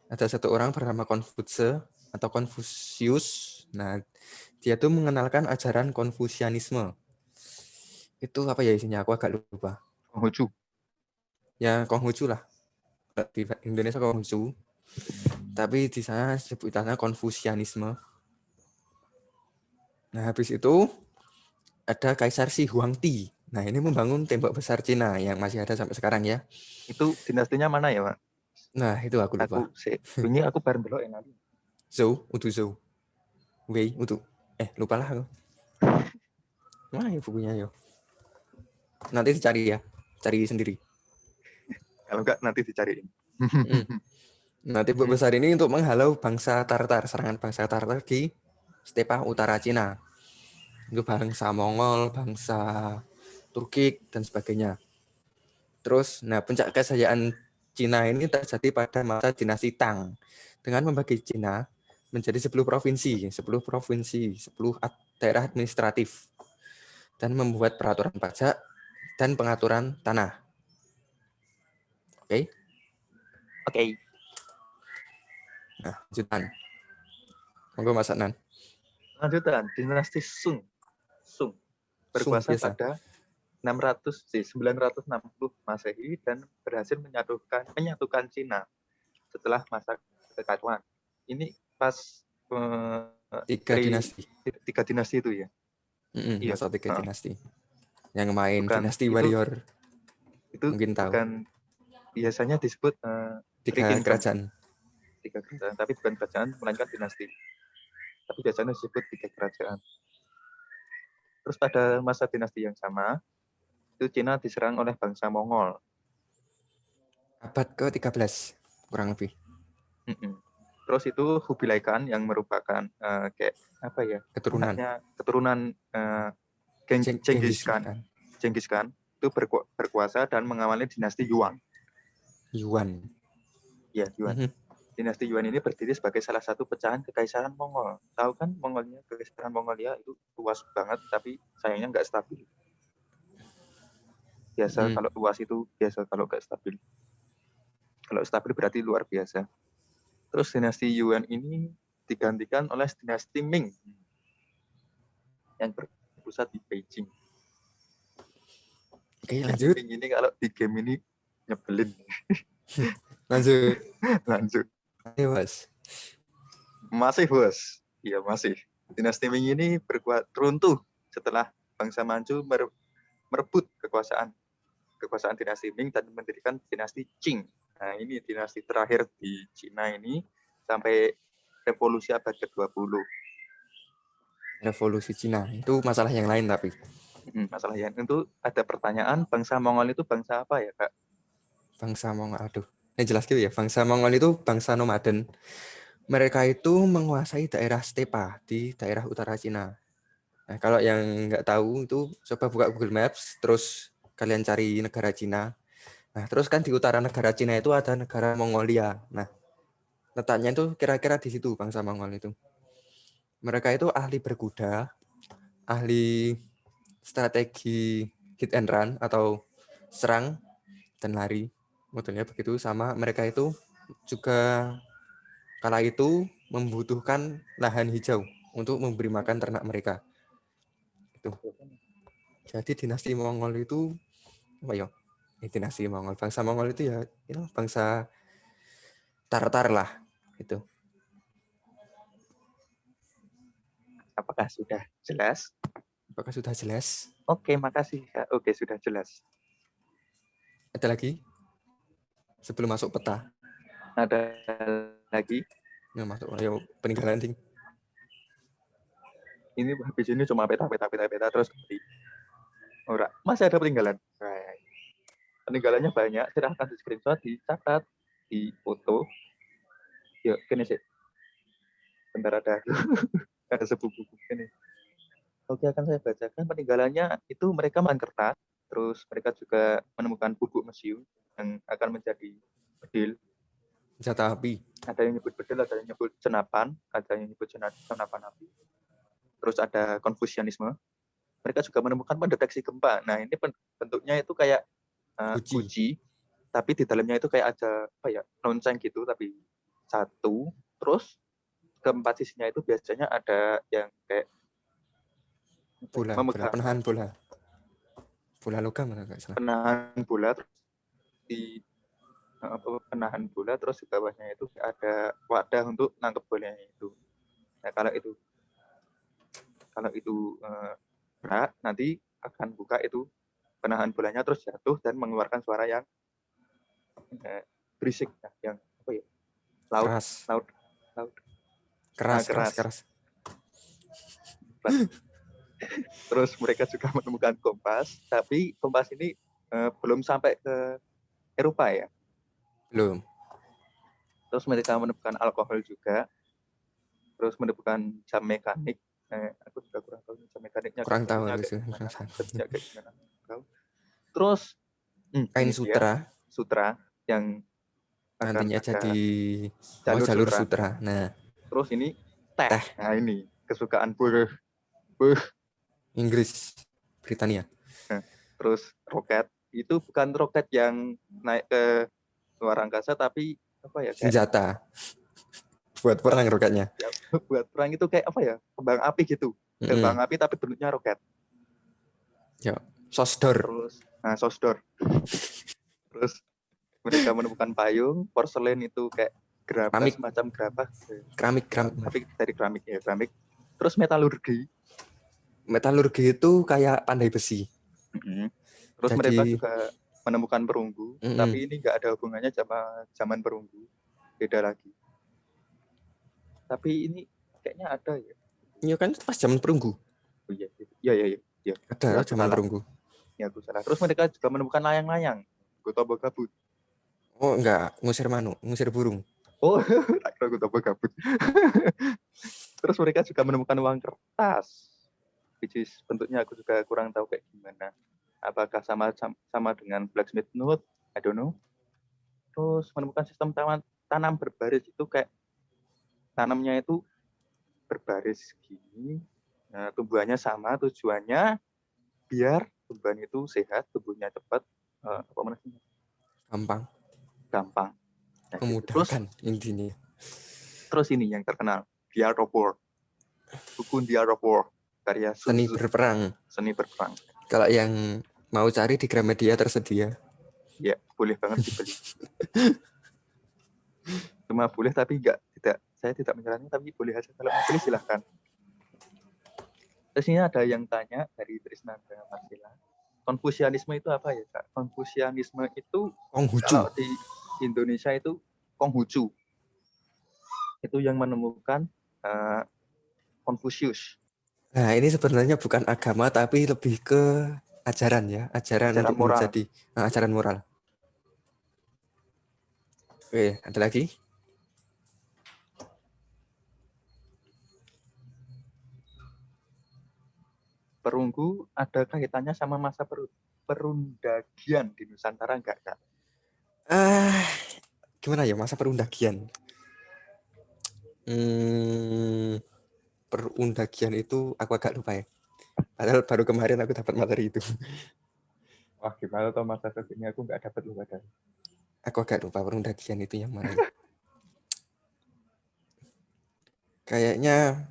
ada satu orang bernama Konfutse atau Konfusius. Nah, dia tuh mengenalkan ajaran Konfusianisme. Itu apa ya isinya? Aku agak lupa.
Konghucu.
Ya, Konghucu lah. Di Indonesia Konghucu. Tapi di sana sebutannya Konfusianisme. Nah, habis itu ada Kaisar Shi Huangdi. Nah, ini membangun tembok besar Cina yang masih ada sampai sekarang ya.
Itu dinastinya mana ya, Pak?
Nah, itu aku lupa.
Ini aku bareng dulu yang nanti.
Zhou, Utu Zhou. Wei, Utu. Lupa lah aku. Mana ya bukunya yo? Nanti dicari ya. Cari sendiri.
Kalau enggak nanti dicariin.
Nah, tembok besar ini untuk menghalau bangsa Tartar, serangan bangsa Tartar di stepa utara Cina. Itu bangsa Mongol, bangsa Turkik, dan sebagainya. Terus, nah puncak kejayaan Cina ini terjadi pada masa dinasti Tang dengan membagi Cina menjadi 10 provinsi, 10 daerah administratif dan membuat peraturan pajak dan pengaturan tanah. Oke. Nah, lanjutan. Monggo Mas Adnan.
Lanjutan, dinasti Sung. Berkuasa pada 960 Masehi dan berhasil menyatukan Cina setelah masa kekacauan. Ini pas tiga dinasti itu ya.
Masa tiga dinasti. Yang main dinasti warrior.
Itu
mungkin tahu.
Bukan biasanya disebut
tiga kerajaan.
Tiga kerajaan, tapi bukan kerajaan melainkan dinasti. Tapi biasanya disebut tiga kerajaan. Terus pada masa dinasti yang sama, itu Cina diserang oleh bangsa Mongol.
Abad ke-13, kurang lebih.
Terus itu Kubilai Khan yang merupakan kayak apa ya? Keturunan Genghis Khan itu berkuasa dan mengawali dinasti Yuan. Ya, Yuan. Dinasti Yuan ini berdiri sebagai salah satu pecahan kekaisaran Mongol. Tahu kan Mongolnya, kekaisaran Mongolia itu luas banget, tapi sayangnya nggak stabil. Biasa kalau luas itu biasa, kalau nggak stabil. Kalau stabil berarti luar biasa. Terus dinasti Yuan ini digantikan oleh dinasti Ming yang berpusat di Beijing.
Oke, lanjut.
Ming ini kalau di game ini nyebelin.
Lanjut. Ayo, Bos.
Masih, Bos. Iya, masih. Dinasti Ming ini runtuh setelah bangsa Manchu merebut kekuasaan dinasti Ming dan mendirikan dinasti Qing. Nah, ini dinasti terakhir di Cina ini sampai revolusi abad ke-20.
Revolusi Cina. Itu masalah yang lain tapi.
Masalah yang itu ada pertanyaan, bangsa Mongol itu bangsa apa ya, Kak?
Bangsa Mongol, aduh. Ini jelas gitu ya. Bangsa Mongol itu bangsa nomaden. Mereka itu menguasai daerah stepa di daerah utara Cina. Nah, kalau yang nggak tahu itu coba buka Google Maps, terus kalian cari negara Cina. Nah, terus kan di utara negara Cina itu ada negara Mongolia. Nah, letaknya itu kira-kira di situ bangsa Mongol itu. Mereka itu ahli berkuda, ahli strategi hit and run atau serang dan lari. Modelnya begitu. Sama mereka itu juga kala itu membutuhkan lahan hijau untuk memberi makan ternak mereka. Itu. Jadi dinasti Mongol itu apa ya? Dinasti Mongol, bangsa Mongol itu ya bangsa Tartar lah itu.
Apakah sudah jelas?
Apakah sudah jelas?
Oke, makasih. Oke, sudah jelas.
Ada lagi sebelum masuk peta?
Ada lagi?
Yang masuk ayo peninggalan ting.
Ini habis ini cuma peta terus kembali. Ora, masih ada peninggalan. Peninggalannya banyak, silahkan di screenshot, dicatat, di foto. Yuk, gini sih. Bentar ada ada sepupu ini. Oke, akan saya bacakan peninggalannya. Itu mereka makan kertas, terus mereka juga menemukan bubuk mesiu yang akan menjadi bedil.
Senjata api.
Ada yang nyebut bedil, ada yang nyebut senapan, ada yang nyebut senapan api. Terus ada Konfusianisme. Mereka juga menemukan pendeteksi gempa. Nah, ini bentuknya itu kayak guci, tapi di dalamnya itu kayak ada apa ya, lonceng gitu, tapi satu. Terus keempat sisinya itu biasanya ada yang kayak
bola penahan bola logam nggak salah.
Penahan bola, terus di penahan bola, terus di bawahnya itu ada wadah untuk nangkep bolanya itu. Nah, kalau itu berat, nanti akan buka itu penahan bolanya, terus jatuh dan mengeluarkan suara yang berisik, yang apa ya, keras. Terus mereka juga menemukan kompas, tapi kompas ini belum sampai ke Eropa ya.
Belum.
Terus mereka menemukan alkohol juga, terus menemukan jam mekanik. Aku juga kurang tahu jam mekaniknya
kurang tahu
kayak gimana. Terus
kain
sutra yang
nantinya jadi jalur sutra. Nah,
terus ini teh. Nah, ini kesukaan buruh
Inggris, Britania.
Nah, terus roket itu bukan roket yang naik ke luar angkasa, tapi apa ya, kayak
senjata buat perang roketnya.
Ya, buat perang itu kayak apa ya, kembang api gitu. Kembang api tapi bentuknya roket.
Ya, sosdor.
Sosdor. Terus mereka menemukan payung, porselen itu kayak gerabah, semacam gerabah.
Keramik.
Tapi dari keramik. Terus
metalurgi itu kayak pandai besi.
Terus mereka juga menemukan perunggu, tapi ini nggak ada hubungannya sama zaman perunggu, beda lagi. Tapi ini kayaknya ada ya.
Iya kan pas zaman perunggu.
Oh iya.
Ada zaman perunggu.
Ya, aku salah. Terus mereka juga menemukan layang-layang, gotobo gabut.
Oh enggak, ngusir burung.
Oh, gotobo gabut. Terus mereka juga menemukan uang kertas, which is bentuknya aku juga kurang tahu kayak gimana. Apakah sama dengan blacksmith note? I don't know. Terus menemukan sistem tanam berbaris, itu kayak tanamnya itu berbaris gini. Nah, tumbuhannya sama, tujuannya biar tumbuhan itu sehat, tumbuhnya cepat, gampang. Nah,
memudahkan intinya.
Terus ini yang terkenal, The Art of War. Buku The Art of War, karya Sun Tzu. Seni berperang.
Kalau yang mau cari di Gramedia tersedia.
Ya, boleh banget dibeli. Cuma boleh, tapi saya tidak menyarankan, tapi boleh aja. Kalau mau beli silahkan. Terus ini ada yang tanya dari Trisnanda Marsila. Konfusianisme itu apa ya, Kak? Konfusianisme itu kalau di Indonesia itu Konghucu. Itu yang menemukan Konfusius.
Nah, ini sebenarnya bukan agama tapi lebih ke ajaran ya, ajaran untuk moral. Menjadi ajaran moral. Oke, ada lagi?
perunggu ada kaitannya sama masa perundagian di Nusantara enggak, Kak?
Gimana ya masa perundagian? Perundagian itu aku agak lupa ya. Padahal baru kemarin aku dapat materi itu.
Wah, gimana tuh masa ini aku nggak dapat loh padahal.
Aku agak lupa perundagian itu yang mana. Kayaknya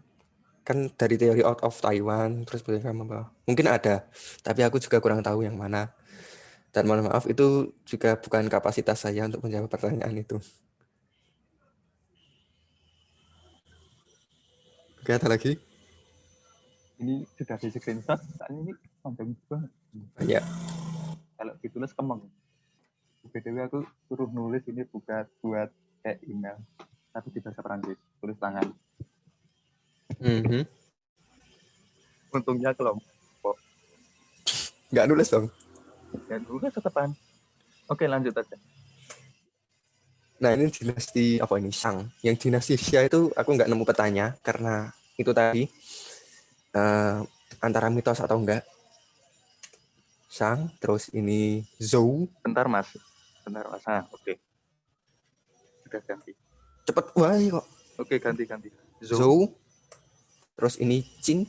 kan dari teori out of Taiwan, terus mungkin ada, tapi aku juga kurang tahu yang mana. Dan mohon maaf, itu juga bukan kapasitas saya untuk menjawab pertanyaan itu. Oke, ada lagi?
Ini sudah di screenshot, soalnya ini panjang banget.
Banyak.
Kalau ditulis kemeng. BTW aku suruh nulis ini buat kayak email, tapi di bahasa Perancis, tulis tangan. Untungnya kelompok.
Nggak nulis dong?
Ya nulis tetepan. Oke, lanjut aja.
Nah, ini dinasti apa ini? Shang. Yang dinasti Xia itu aku nggak nemu petanya karena itu tadi antara mitos atau enggak. Shang, terus ini Zhou.
Bentar mas. Oke. Sudah ganti.
Cepet, wah kok.
Oke, ganti.
Zhou. Terus ini Qin.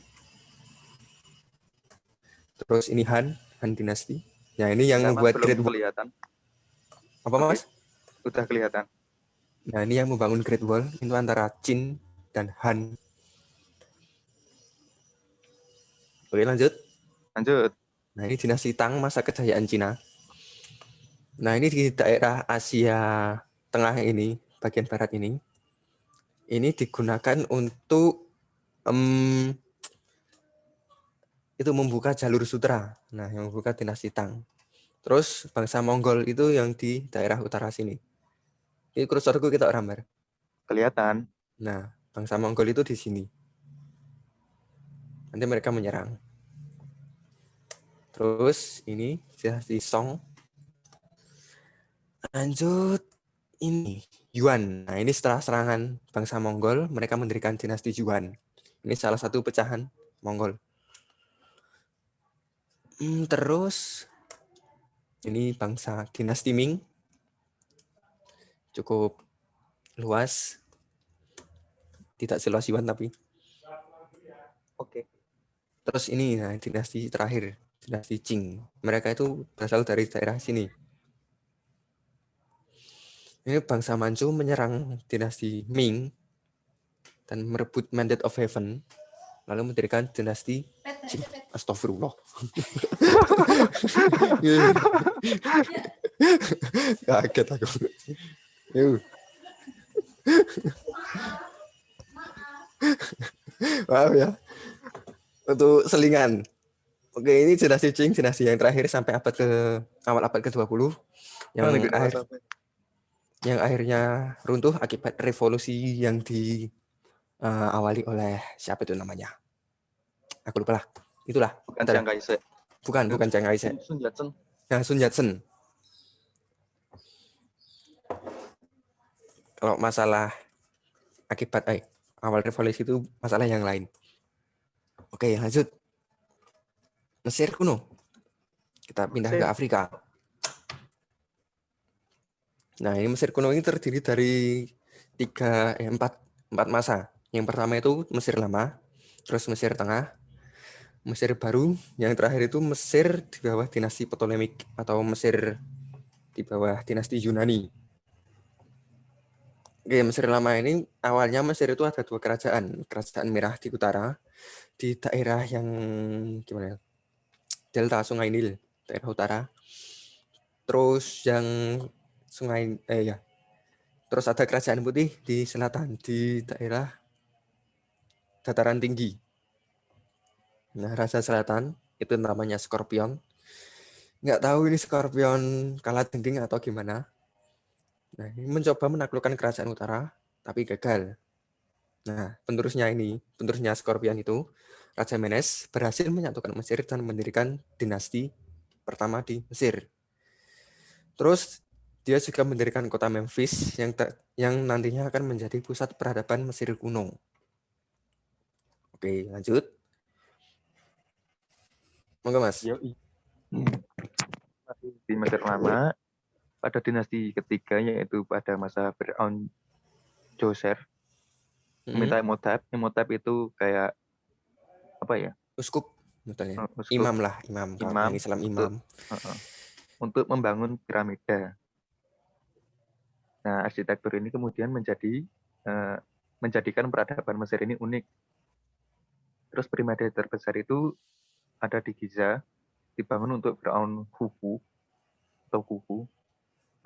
Terus ini Han dinasti. Ya, ini yang membuat
Great Wall. Kelihatan.
Apa mas?
Udah kelihatan.
Nah, ini yang membangun Great Wall itu antara Qin dan Han. Oke, lanjut. Nah, ini dinasti Tang, masa kejayaan Cina. Nah, ini di daerah Asia Tengah ini, bagian barat ini. Ini digunakan untuk itu membuka jalur sutra. Nah, yang membuka dinasti Tang. Terus bangsa Mongol itu yang di daerah utara sini. Ini kursorku kita gambar.
Kelihatan.
Nah, bangsa Mongol itu di sini. Nanti mereka menyerang. Terus ini dinasti Song. Lanjut ini Yuan. Nah, ini setelah serangan bangsa Mongol, mereka mendirikan dinasti Yuan. Ini salah satu pecahan Mongol. Terus ini bangsa dinasti Ming. Cukup luas. Tidak seluas Yuan tapi.
Oke.
Terus ini nah, dinasti terakhir, dinasti Qing. Mereka itu berasal dari daerah sini. Ini bangsa Manchu menyerang dinasti Ming dan merebut Mandate of Heaven, lalu mendirikan dinasti Qing. Astagfirullah. Kaget aku. Maaf ya. Untuk selingan. Oke, ini dinasti Qing, dinasti yang terakhir sampai awal abad ke-20 yang akhirnya runtuh akibat revolusi yang diawali oleh siapa itu namanya? Aku lupa lah. Itulah.
Bukan Chiang Kai-shek.
Bukan Chiang Kai-shek.
Sun Yat-sen.
Nah, Sun Yat-sen. Kalau masalah akibat awal revolusi itu masalah yang lain. Oke, lanjut. Mesir kuno. Kita pindah ke Afrika. Nah, ini Mesir kuno ini terdiri dari 4 masa. Yang pertama itu Mesir lama, terus Mesir tengah, Mesir baru, yang terakhir itu Mesir di bawah dinasti Ptolemik atau Mesir di bawah dinasti Yunani. Oke, Mesir lama ini awalnya Mesir itu ada 2 kerajaan. Kerajaan merah di utara, di daerah yang gimana? Delta Sungai Nil, daerah utara. Terus yang terus ada kerajaan putih di selatan, di daerah dataran tinggi. Nah, Raja Selatan itu namanya Scorpion. Nggak tahu ini Scorpion kalah dengking atau gimana. Nah, ini mencoba menaklukkan kerajaan utara, tapi gagal. Nah, penerusnya Scorpion itu, Raja Menes, berhasil menyatukan Mesir dan mendirikan dinasti pertama di Mesir. Terus dia juga mendirikan kota Memphis yang nantinya akan menjadi pusat peradaban Mesir kuno. Oke, lanjut. Monggo Mas.
Yoi. Masih di Mesir lama, pada dinasti ketiga yaitu pada masa Fir'aun Djoser meminta Imhotep. Imhotep itu kayak apa ya?
Uskup misalnya.
Uskup,
Imam lah, imam. Kalau yang
imam
Islam
untuk
imam.
untuk membangun piramida. Nah, arsitektur ini kemudian menjadikan peradaban Mesir ini unik. Terus piramida terbesar itu ada di Giza, dibangun untuk Fir'aun Khufu atau Khufu,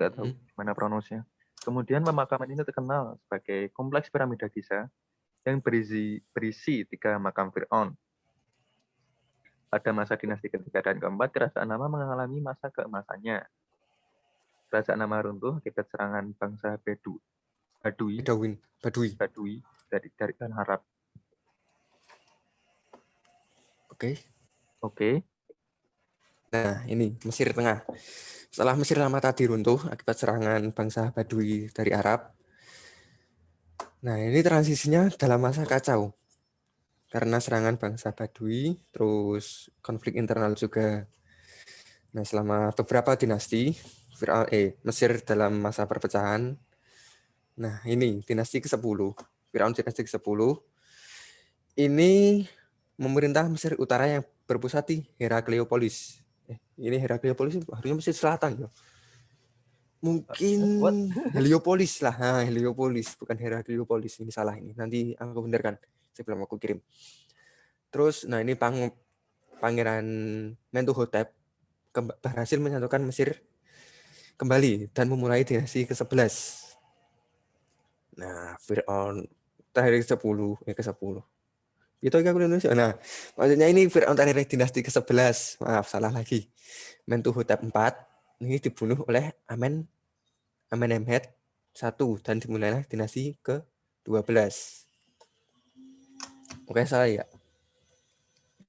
nggak tahu gimana pronunciasinya. Kemudian pemakaman ini terkenal sebagai kompleks piramida Giza yang berisi 3 makam Fir'aun. Pada masa dinasti ketiga dan keempat, kerajaan Nama mengalami masa keemasannya. Kerajaan Nama runtuh akibat serangan bangsa Badui dari tanah Arab. Oke.
Nah, ini Mesir Tengah. Setelah Mesir lama tadi runtuh akibat serangan bangsa Badui dari Arab. Nah, ini transisinya dalam masa kacau. Karena serangan bangsa Badui, terus konflik internal juga. Nah, selama beberapa dinasti, Mesir dalam masa perpecahan. Nah, ini dinasti ke-10. Firaun dinasti ke-10. Ini memerintah Mesir Utara yang berpusat di Herakleopolis. Ini Herakleopolis harusnya Mesir Selatan ya. Mungkin Heliopolis lah. Nah, Heliopolis, bukan Herakleopolis. Ini salah ini. Nanti aku benarkan sebelum aku kirim. Terus, nah ini Pangeran Mentuhotep berhasil menyatukan Mesir kembali dan memulai dinasti ke-11. Nah, Fir'aun terakhir ke-10. Itu aku Indonesia. Nah, maksudnya ini Fir'aun terakhir dinasti ke-11. Maaf, salah lagi. Mentuhotep 4 ini dibunuh oleh Amenemhet I dan dimulailah dinasti ke-12. Oke, salah ya?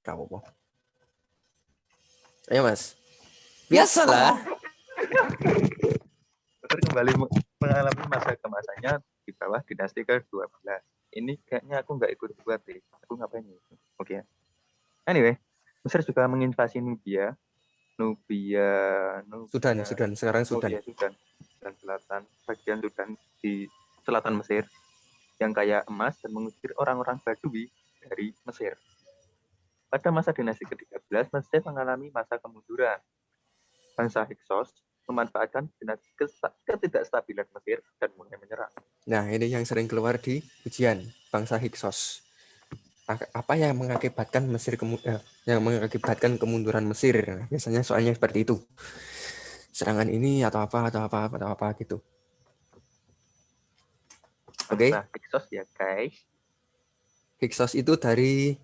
Apa? Ayo Mas. Biasalah.
Kembali mengalami masa kemasannya di bawah dinasti ke-12. Ini kayaknya aku nggak ikut buat deh. Aku ngapain itu? Oke. Anyway, Mesir juga menginvasi Nubia.
Sudan. Sekarang Sudan.
Sudan Selatan. Bagian Sudan di selatan Mesir yang kaya emas dan mengusir orang-orang Badui dari Mesir. Pada masa dinasti ke-13, Mesir mengalami masa kemunduran. Bangsa Hyksos memanfaatkan ketidakstabilan Mesir dan mulai menyerang.
Nah, ini yang sering keluar di ujian, bangsa Hyksos. Apa yang mengakibatkan kemunduran Mesir? Nah, biasanya soalnya seperti itu. Serangan ini atau apa gitu. Oke.
Hyksos ya, guys.
Hyksos itu dari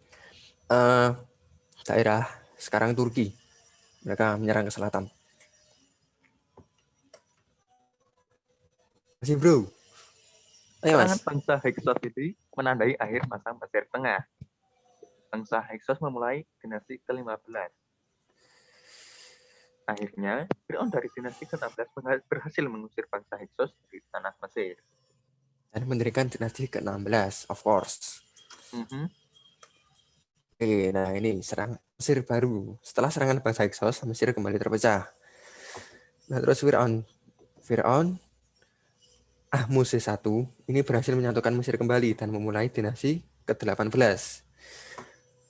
daerah sekarang Turki. Mereka menyerang ke selatan. Masih bro. Ayo,
Serangan
Mas.
bangsa Hyksos itu menandai akhir masa Mesir Tengah. Bangsa Hyksos memulai dinasti ke-15. Akhirnya, Fir'aun dari dinasti ke-16 berhasil mengusir bangsa Hyksos dari tanah Mesir.
Dan mendirikan dinasti ke-16, of course. Oke, nah ini serang Mesir baru. Setelah serangan bangsa Hyksos, Mesir kembali terpecah. Nah, terus Fir'aun Ahmose I ini berhasil menyatukan Mesir kembali dan memulai dinasti ke-18.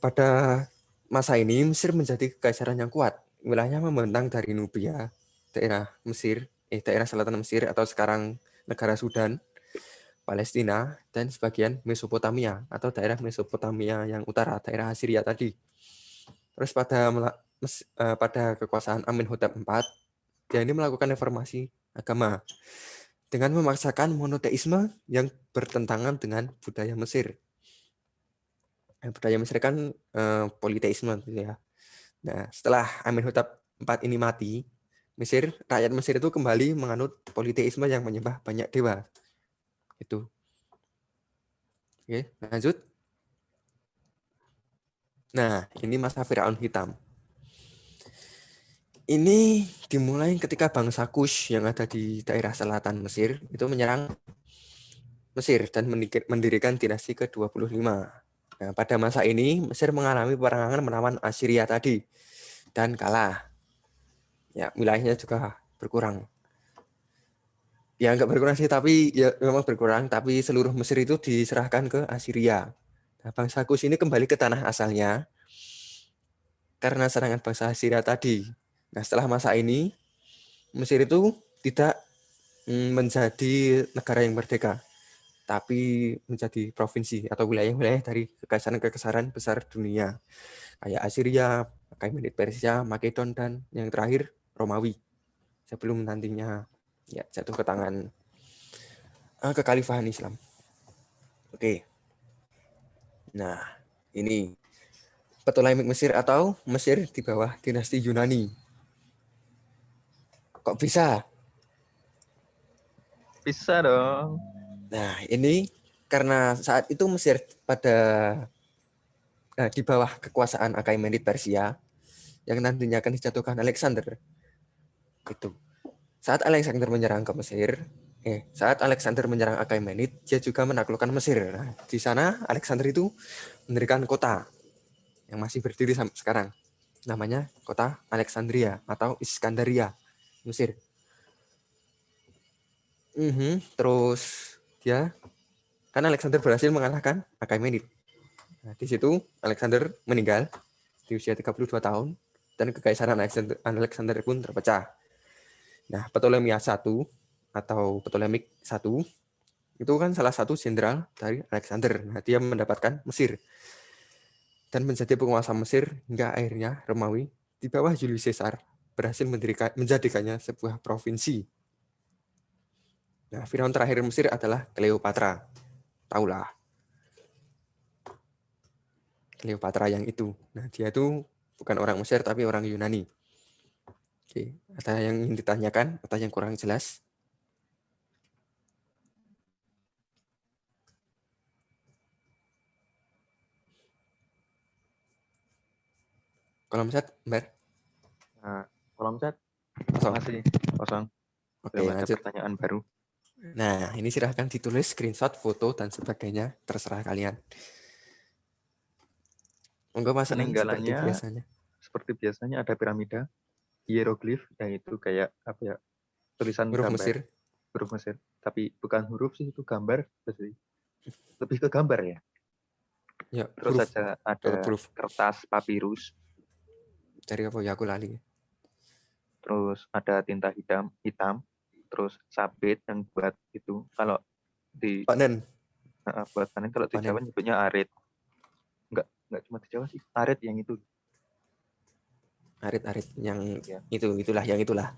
Pada masa ini, Mesir menjadi kekaisaran yang kuat. Wilayahnya membentang dari Nubia, daerah selatan Mesir atau sekarang negara Sudan, Palestina, dan sebagian Mesopotamia atau daerah Mesopotamia yang utara, daerah Assyria tadi. Terus pada kekuasaan Amenhotep IV, dia ini melakukan reformasi agama dengan memaksakan monoteisme yang bertentangan dengan budaya Mesir. Budaya Mesir kan politeisme gitu ya. Nah, setelah Amenhotep IV ini mati, rakyat Mesir itu kembali menganut politeisme yang menyembah banyak dewa. Itu. Oke, lanjut. Nah, ini masa Firaun Hitam. Ini dimulai ketika bangsa Kush yang ada di daerah selatan Mesir itu menyerang Mesir dan mendirikan dinasti ke-25. Nah, pada masa ini Mesir mengalami peperangan melawan Assyria tadi. dan kalah. Ya, wilayahnya juga berkurang. Ya nggak berkurang sih, tapi ya memang berkurang, tapi seluruh Mesir itu diserahkan ke Assyria. Nah, bangsa Kus ini kembali ke tanah asalnya karena serangan bangsa Assyria tadi. Nah, setelah masa ini, Mesir itu tidak menjadi negara yang merdeka, tapi menjadi provinsi atau wilayah-wilayah dari kekaisaran-kekaisaran besar dunia, kayak Assyria, Achaemenid Persia, Makedon, dan yang terakhir Romawi, sebelum nantinya ya jatuh ke tangan kekhalifahan Islam. Oke. Nah, ini Ptolemaic Mesir atau Mesir di bawah dinasti Yunani. Kok bisa?
Bisa dong.
Nah, ini karena saat itu Mesir pada di bawah kekuasaan Achaemenid Persia yang nantinya akan dijatuhkan Alexander. Itu. Saat Alexander menyerang ke Mesir, saat Alexander menyerang Achaemenid, dia juga menaklukkan Mesir. Nah, di sana Alexander itu mendirikan kota yang masih berdiri sampai sekarang. Namanya kota Alexandria atau Iskandaria, Mesir. Terus dia kan Alexander berhasil mengalahkan Achaemenid. Nah, di situ Alexander meninggal di usia 32 tahun dan kekaisaran Alexander pun terpecah. Nah, Ptolemaic I atau Ptolemaic I itu kan salah satu jenderal dari Alexander. Nah, dia mendapatkan Mesir dan menjadi penguasa Mesir hingga akhirnya Romawi di bawah Julius Caesar berhasil menjadikannya sebuah provinsi. Nah, Firaun terakhir Mesir adalah Cleopatra. Taulah. Cleopatra yang itu. Nah, dia itu bukan orang Mesir tapi orang Yunani. Oke, ada yang ingin ditanyakan atau yang kurang jelas? Kolom chat, Mbak.
Nah, kolom chat
Kosong.
masih kosong.
Oke,
Belum ada
lanjut.
pertanyaan baru.
Nah, ini silahkan ditulis screenshot, foto, dan sebagainya. Terserah kalian. Monggo Mas Anan, seperti
Peninggalannya
biasanya.
seperti biasanya ada piramida, hieroglif, yaitu kayak apa ya, tulisan
Huruf
gambar,
Mesir.
huruf Mesir. Tapi bukan huruf sih, itu gambar. Lebih ke gambar ya.
Ya,
Terus
huruf.
ada
Huruf.
kertas papirus.
Dari apa ya, aku lali.
Terus ada tinta hitam. Terus sabit yang buat itu. Kalau di
Panen.
buat panen, kalau di Jawa
Panen.
nyebutnya arit. Enggak cuma di Jawa sih, arit yang itu.
Arit-arit yang
Ya,
itulah yang itulah.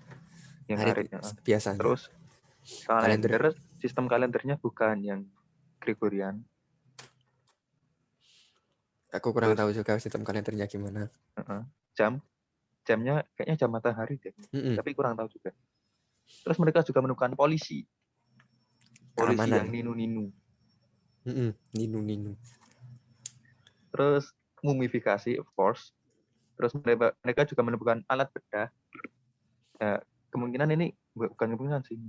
yang
Arit
arit.
biasanya.
Terus
Kalender.
sistem kalendernya bukan yang Gregorian.
Aku kurang
Terus
tahu juga sistem kalendernya gimana.
jamnya kayaknya jam matahari deh.
Mm-mm.
Tapi kurang tahu juga. Terus mereka juga menemukan polisi yang
Keamanan.
ninu-ninu.
Ninu.
Terus mumifikasi, of course. Terus mereka juga menemukan alat bedah. Kemungkinan ini bukan kemungkinan sih.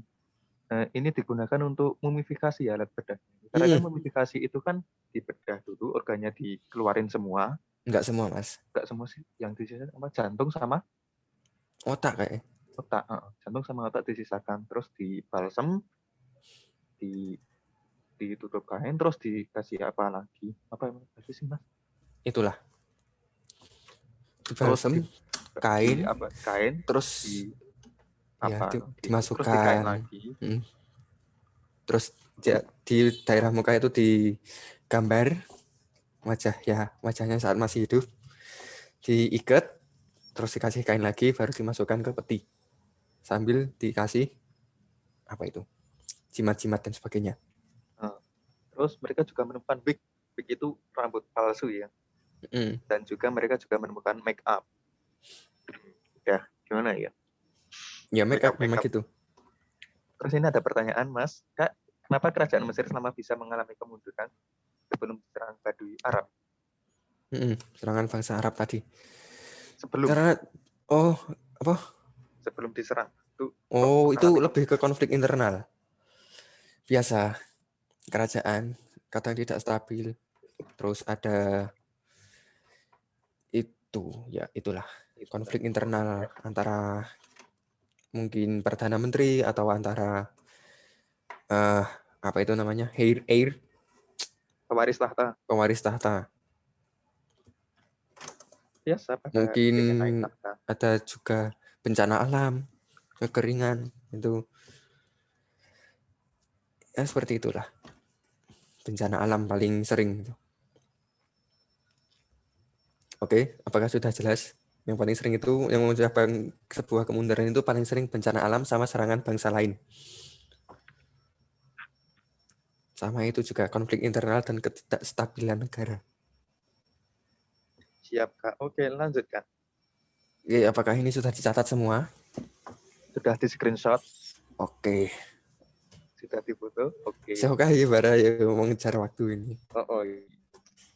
Ini digunakan untuk mumifikasi alat bedah. Karena kan mumifikasi itu kan dibedah dulu, organnya dikeluarin semua.
Enggak semua, Mas.
Enggak semua sih, yang disisakan sama jantung sama
Otak kayak.
otak. Jantung sama otak disisakan, terus dibalsem, ditutup kain, terus dikasih apa lagi? Apa yang kasih sih, Mas?
Itulah.
Terus
Balsem, kain,
kain,
terus ya
terus dikain
dimasukkan.
lagi.
Terus di daerah muka itu digambar wajahnya saat masih hidup, diikat, terus dikasih kain lagi, baru dimasukkan ke peti sambil dikasih apa itu, jimat-jimat dan sebagainya.
Terus mereka juga menemukan wig itu rambut palsu ya. Dan juga mereka juga menemukan make up. Ya, gimana ya?
Ya make up memang gitu.
Terus ini ada pertanyaan, Mas. Kak, kenapa kerajaan Mesir selama bisa mengalami kemunduran sebelum diserang Badui Arab?
Serangan bangsa Arab tadi.
Sebelum diserang
itu lebih ke konflik internal. Biasa, kerajaan kadang tidak stabil. Terus ada itu, ya itulah. konflik internal antara mungkin Perdana Menteri atau antara apa itu namanya, heir
Pewaris tahta.
pewaris tahta.
Biasa pada
Mungkin
ingin naik tahta.
ada juga bencana alam, kekeringan, itu ya seperti itulah. Bencana alam paling sering itu. Oke, apakah sudah jelas? Yang paling sering itu, yang menyebabkan sebuah kemunduran itu paling sering bencana alam sama serangan bangsa lain. Sama itu juga konflik internal dan ketidakstabilan negara.
Siap, Kak. Oke, lanjut, Kak.
Oke, apakah ini sudah dicatat semua?
Sudah di screenshot,
Oke.
sudah difoto. Oke.
Siapakah ya bara ya mengejar waktu ini?
Oh.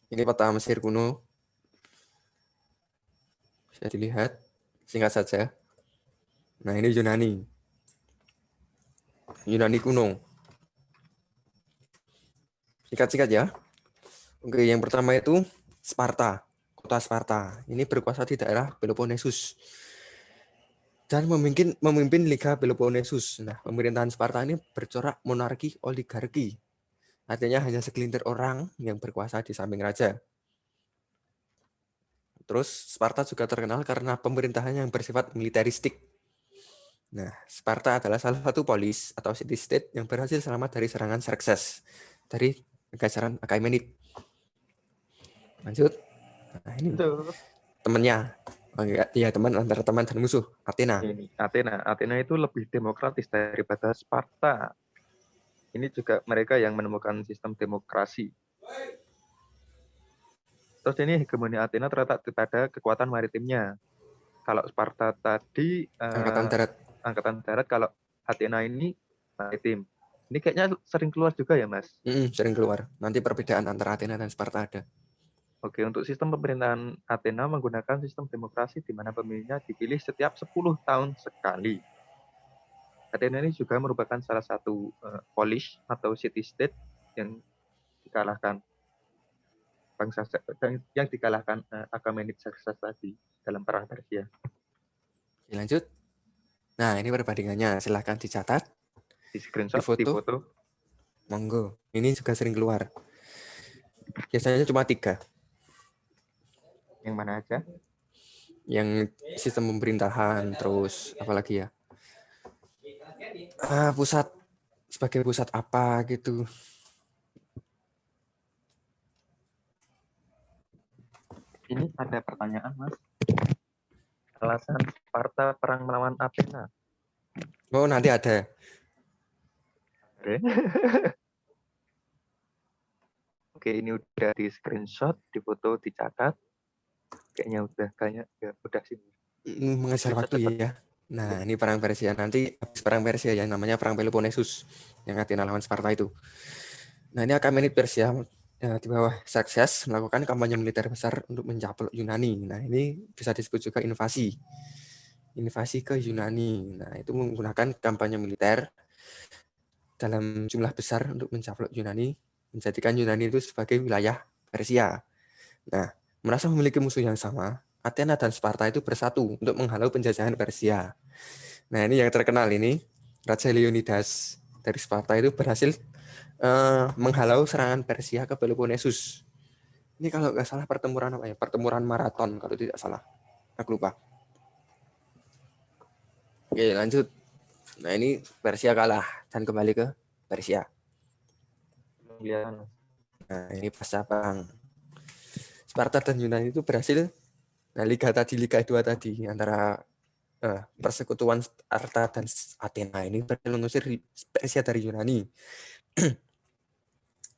Ini peta Mesir kuno. Bisa dilihat. Singkat saja. Nah, ini Yunani. Yunani kuno. Singkat-singkat ya. Oke, yang pertama itu Sparta. Kota Sparta. Ini berkuasa di daerah Peloponnesus. Dan memimpin Liga Peloponnesus. Nah, pemerintahan Sparta ini bercorak monarki oligarki. Artinya hanya segelintir orang yang berkuasa di samping raja. Terus Sparta juga terkenal karena pemerintahannya yang bersifat militeristik. Nah, Sparta adalah salah satu polis atau city-state yang berhasil selamat dari serangan Xerxes dari Kekaisaran Achaemenid. Lanjut. Nah, ini temannya. Iya, teman antara teman dan musuh, Athena.
Ini Athena itu lebih demokratis daripada Sparta. Ini juga mereka yang menemukan sistem demokrasi. Terus ini hegemoni Athena terletak pada kekuatan maritimnya. Kalau Sparta tadi angkatan darat, kalau Athena ini maritim. Ini kayaknya sering keluar juga ya, Mas?
Sering keluar. Nanti perbedaan antara Athena dan Sparta ada.
Oke, untuk sistem pemerintahan Athena menggunakan sistem demokrasi di mana pemilihnya dipilih setiap 10 tahun sekali. Athena ini juga merupakan salah satu polis atau city-state yang dikalahkan Achaemenid Xerxes tadi dalam perang Persia.
Lanjut. Nah, ini perbandingannya. Silahkan dicatat.
Di screenshot, di foto.
Monggo. Ini juga sering keluar. Biasanya cuma 3.
Yang mana aja?
Yang sistem pemerintahan, terus apalagi ya? Pusat, sebagai pusat apa gitu.
Ini ada pertanyaan, Mas. Alasan Sparta perang melawan Athena.
Oh, nanti ada.
Oke. Oke, ini udah di screenshot, di foto, dicatat. Kayaknya udah sih.
Mengejar waktu ya. Nah, ini perang Persia. Nanti habis perang Persia yang namanya perang Peloponnesus yang Athena lawan Sparta itu. Nah, ini Achaemenid Persia di bawah Xerxes melakukan kampanye militer besar untuk mencaplok Yunani. Nah, ini bisa disebut juga invasi ke Yunani. Nah, itu menggunakan kampanye militer dalam jumlah besar untuk mencaplok Yunani, menjadikan Yunani itu sebagai wilayah Persia. Nah, merasa memiliki musuh yang sama, Athena dan Sparta itu bersatu untuk menghalau penjajahan Persia. Nah, ini yang terkenal ini, Raja Leonidas dari Sparta itu berhasil menghalau serangan Persia ke Peloponnesus. Ini kalau nggak salah pertempuran apa ya? Pertempuran Maraton kalau tidak salah. Aku lupa. Oke, lanjut. Nah, ini Persia kalah dan kembali ke Persia. Nah, ini pasca perang. Sparta dan Yunani itu berhasil. Nah, Liga 2 tadi antara persekutuan Sparta dan Athena ini berhasil mengusir Persia dari Yunani.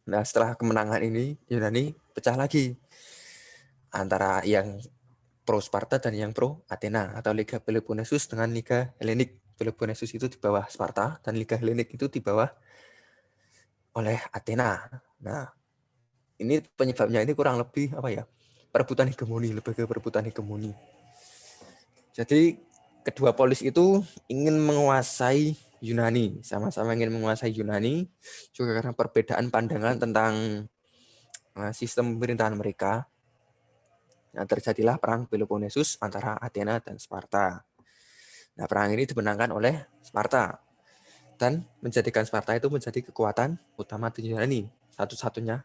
Nah, setelah kemenangan ini, Yunani pecah lagi antara yang pro Sparta dan yang pro Athena atau Liga Peloponnesus dengan Liga Helenik. Peloponnesus itu di bawah Sparta dan Liga Helenik itu di bawah oleh Athena. Nah, ini penyebabnya ini kurang lebih apa ya? Perebutan hegemoni, lebih ke perebutan hegemoni. Jadi kedua polis itu ingin menguasai Yunani, sama-sama ingin menguasai Yunani, juga karena perbedaan pandangan tentang sistem pemerintahan mereka. Nah, terjadilah perang Peloponnesus antara Athena dan Sparta. Nah, perang ini dimenangkan oleh Sparta dan menjadikan Sparta itu menjadi kekuatan utama di Yunani, satu-satunya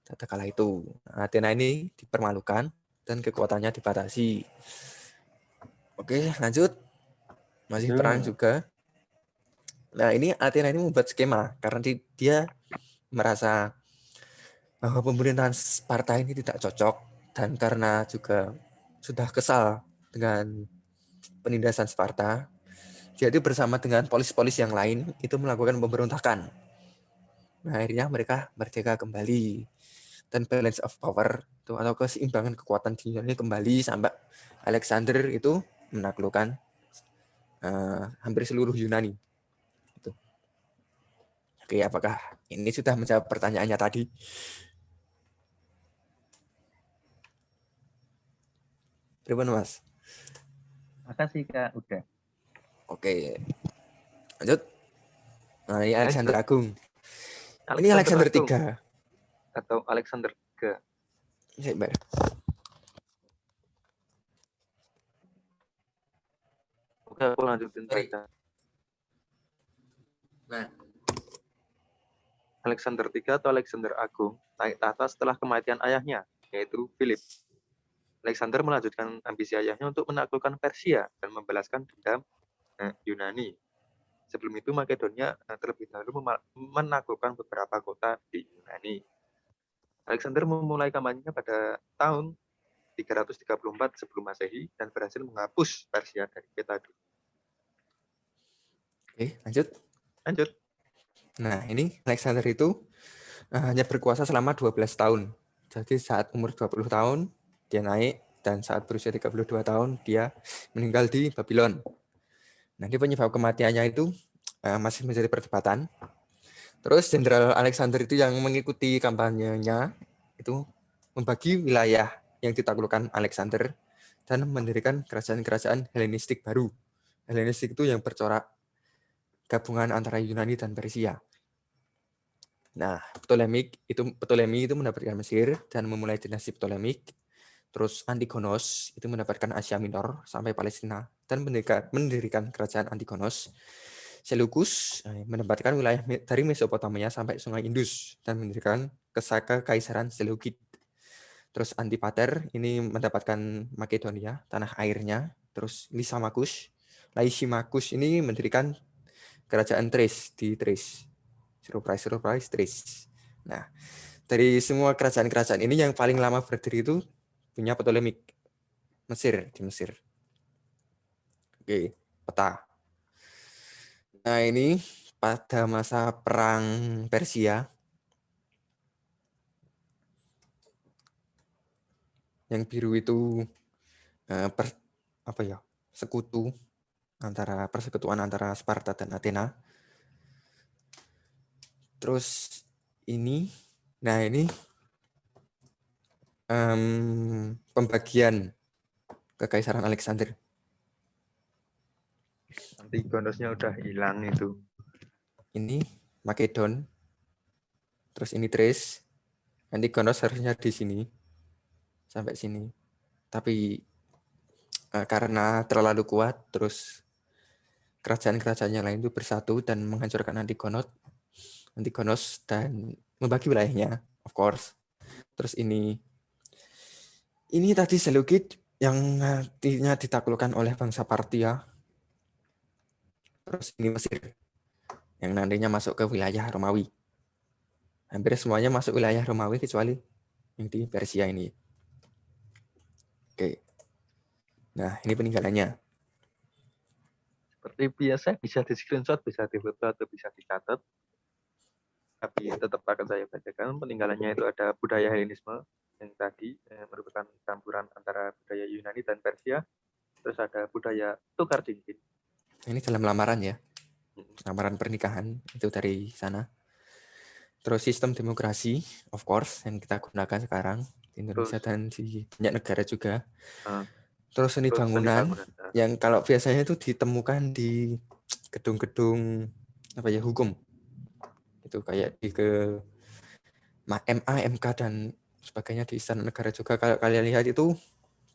pada kala itu. Nah, Athena ini dipermalukan dan kekuatannya dibatasi. Oke, lanjut. Masih perang juga. Nah, ini Athena ini membuat skema karena dia merasa bahwa pemerintahan Sparta ini tidak cocok dan karena juga sudah kesal dengan penindasan Sparta, dia itu bersama dengan polis-polis yang lain itu melakukan pemberontakan. Nah, akhirnya mereka merdeka kembali dan balance of power itu atau keseimbangan kekuatan di Yunani kembali sampai Alexander itu menaklukkan hampir seluruh Yunani. Itu. Oke, apakah ini sudah menjawab pertanyaannya tadi? Berapa Mas?
Makasih Kak, udah.
Oke, lanjut. Nah, ini Alexander Agung. Ini Alexander
Agung
3.
atau Alexander III.
Sabar.
Oke, aku lanjutin saja.
Nah,
Alexander III atau Alexander Agung naik tahta setelah kematian ayahnya, yaitu Philip. Alexander melanjutkan ambisi ayahnya untuk menaklukkan Persia dan membalaskan dendam Yunani. Sebelum itu Makedonia terlebih dahulu menaklukkan beberapa kota di Yunani. Alexander memulai kampanyenya pada tahun 334 sebelum Masehi dan berhasil menghapus Persia dari peta dunia.
Oke, lanjut.
Lanjut.
Nah, ini Alexander itu hanya berkuasa selama 12 tahun. Jadi saat umur 20 tahun dia naik dan saat berusia 32 tahun dia meninggal di Babylon. Nanti penyebab kematiannya itu masih menjadi perdebatan. Terus Jenderal Alexander itu yang mengikuti kampanyenya itu membagi wilayah yang ditaklukkan Alexander dan mendirikan kerajaan-kerajaan Helenistik baru. Helenistik itu yang bercorak gabungan antara Yunani dan Persia. Nah, Ptolemy itu mendapatkan Mesir dan memulai dinasti Ptolemik. Terus Antigonos itu mendapatkan Asia Minor sampai Palestina dan mendirikan kerajaan Antigonos. Seleucus mendapatkan wilayah dari Mesopotamia sampai Sungai Indus dan mendirikan Kekaisaran Seleukid. Terus Antipater ini mendapatkan Makedonia, tanah airnya. Terus Lysimachus ini mendirikan kerajaan Thrace di Thrace. Surprise, Thrace. Nah, dari semua kerajaan-kerajaan ini yang paling lama berdiri itu punya Ptolemik, di Mesir. Oke, peta. Nah, ini pada masa perang Persia, yang biru itu persekutuan antara Sparta dan Athena. Terus ini pembagian Kekaisaran Alexander.
Antigonosnya udah hilang itu.
Ini Makedon. Terus ini Thrace. Antigonos harusnya di sini. Sampai sini. Tapi karena terlalu kuat, terus kerajaan-kerajaan yang lain itu bersatu dan menghancurkan Antigonos dan membagi wilayahnya, of course. Terus ini tadi Seleukid yang nantinya ditaklukkan oleh bangsa Parthia. Terus ini Mesir yang nantinya masuk ke wilayah Romawi. Hampir semuanya masuk wilayah Romawi kecuali yang di Persia ini. Oke. Nah, ini peninggalannya.
Seperti biasa bisa di screenshot, bisa difoto atau bisa dicatat. Tapi tetap akan saya bacakan. Peninggalannya itu ada budaya Helenisme yang tadi merupakan campuran antara budaya Yunani dan Persia. Terus ada budaya tukar cincin.
Ini dalam lamaran ya. Lamaran pernikahan itu dari sana. Terus sistem demokrasi, of course, yang kita gunakan sekarang di Indonesia dan di banyak negara juga. Terus seni bangunan yang kalau biasanya itu ditemukan di gedung-gedung hukum. Itu kayak di MA, MK dan sebagainya di Istana Negara juga. Kalau kalian lihat itu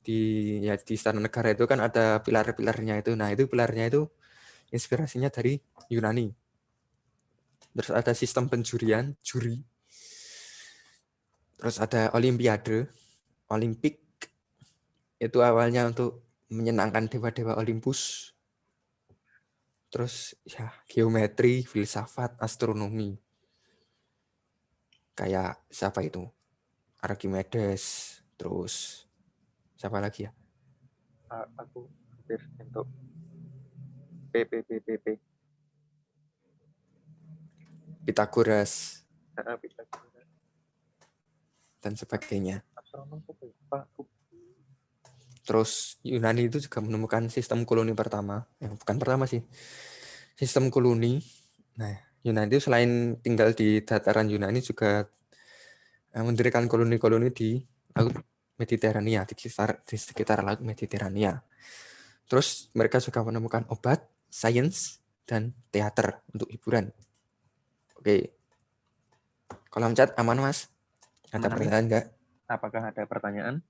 di Istana Negara itu kan ada pilar-pilarnya itu. Nah, itu pilarnya itu inspirasinya dari Yunani. Terus ada sistem penjurian, juri. Terus ada Olimpiade, Olimpik. Itu awalnya untuk menyenangkan dewa-dewa Olympus. Terus ya geometri, filsafat, astronomi. Kayak siapa itu? Archimedes, terus siapa lagi ya?
Aku hampir untuk PPPPP.
Pythagoras
Pythagoras.
dan sebagainya.
Astronom apa?
Terus Yunani itu juga menemukan sistem koloni pertama, bukan pertama sih, sistem koloni. Nah, Yunani itu selain tinggal di dataran Yunani juga mendirikan koloni-koloni di Laut Mediterania, di sekitar Laut Mediterania. Terus mereka juga menemukan obat, sains, dan teater untuk hiburan. Oke. Kolom chat aman, Mas? Ada pertanyaan nggak?
Apakah ada pertanyaan?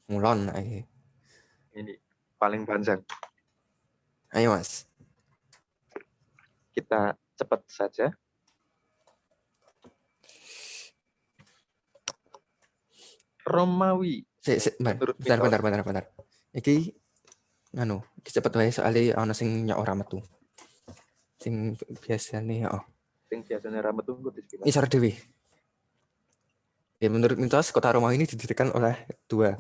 Mulon.
Ini paling panjang.
Ayo, Mas.
Kita cepat saja. Romawi.
Bentar. Iki cepet wae soalnya ana sing nyok ora metu. Sing biasane
Sing biasanya ra metu engko disekitar.
Isar dewe. Ya, menurut mitos kota Romawi ini didirikan oleh dua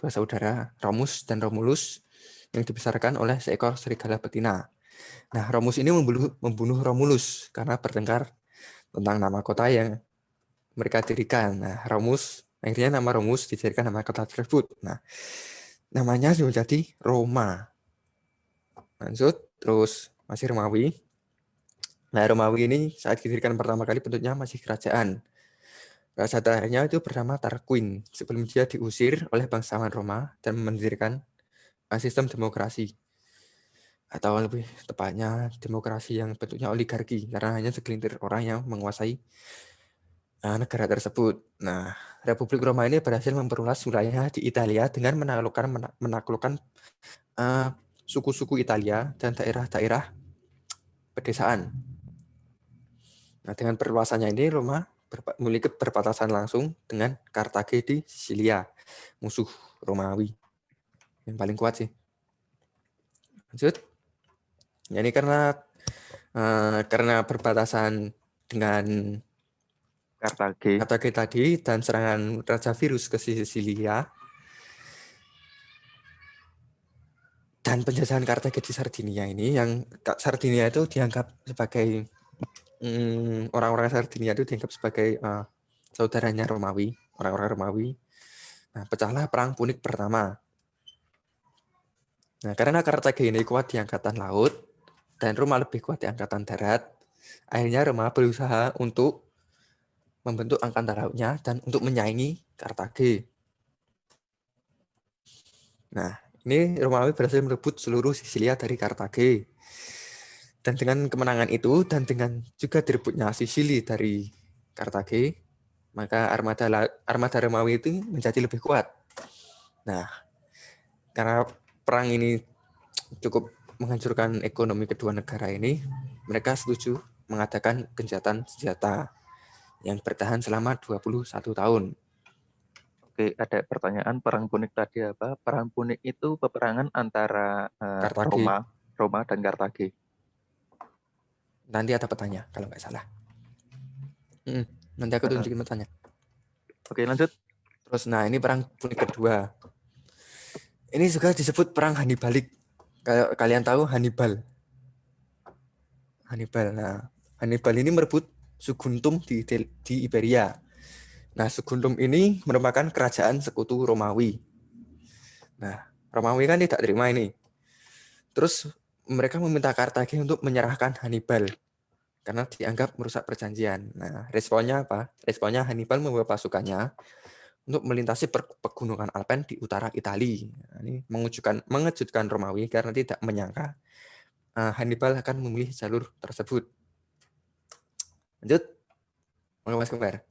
saudara, Romus dan Romulus, yang dibesarkan oleh seekor serigala betina. Nah, Romus ini membunuh Romulus karena bertengkar tentang nama kota yang mereka dirikan. Nah, akhirnya nama Romus dijadikan nama kota tersebut. Nah, namanya menjadi Roma. Lanjut, terus masih Romawi. Nah, Romawi ini saat didirikan pertama kali bentuknya masih kerajaan. Raja terakhirnya itu bernama Tarquin, sebelum dia diusir oleh bangsawan Roma dan mendirikan sistem demokrasi. Atau lebih tepatnya demokrasi yang bentuknya oligarki, karena hanya segelintir orang yang menguasai negara tersebut. Nah, Republik Roma ini berhasil memperluas wilayah di Italia dengan menaklukkan suku-suku Italia dan daerah-daerah pedesaan. Nah, dengan perluasannya ini Roma memiliki perbatasan langsung dengan Kartage di Sisilia, musuh Romawi yang paling kuat sih. Lanjut. Ya, ini karena berbatasan dengan Kartage tadi dan serangan Raja Virus ke Sisilia dan penjajahan Kartage di Sardinia ini, yang Sardinia itu dianggap sebagai orang-orang Sardinia itu dianggap sebagai saudaranya Romawi, orang-orang Romawi. Nah, pecahlah Perang Punik pertama. Nah, karena Kartage ini kuat di angkatan laut dan Roma lebih kuat di angkatan darat, akhirnya Roma berusaha untuk membentuk angkatan lautnya dan untuk menyaingi Kartage. Nah, ini Romawi berhasil merebut seluruh Sisilia dari Kartage. Dan dengan kemenangan itu dan dengan juga direbutnya Sisili dari Kartage, maka armada Romawi itu menjadi lebih kuat. Nah, karena perang ini cukup menghancurkan ekonomi kedua negara ini, mereka setuju mengadakan gencatan senjata yang bertahan selama 21 tahun.
Oke, ada pertanyaan, Perang Punik tadi apa? Perang Punik itu peperangan antara Roma dan Kartage.
Nanti ada petanya kalau nggak salah. Nanti aku tunjukin petanya.
Oke, lanjut.
Terus, nah ini Perang Punik kedua. Ini juga disebut Perang Hannibalik. Kalau kalian tahu Hannibal. Nah, Hannibal ini merebut Saguntum di Iberia. Nah, Saguntum ini merupakan kerajaan sekutu Romawi. Nah, Romawi kan tidak terima ini. Terus mereka meminta Kartage untuk menyerahkan Hannibal karena dianggap merusak perjanjian. Nah, responnya apa? Responnya Hannibal membawa pasukannya untuk melintasi pegunungan Alpen di utara Italia. Nah, ini mengejutkan Romawi karena tidak menyangka Hannibal akan memilih jalur tersebut. Lanjut, Mas Kembar.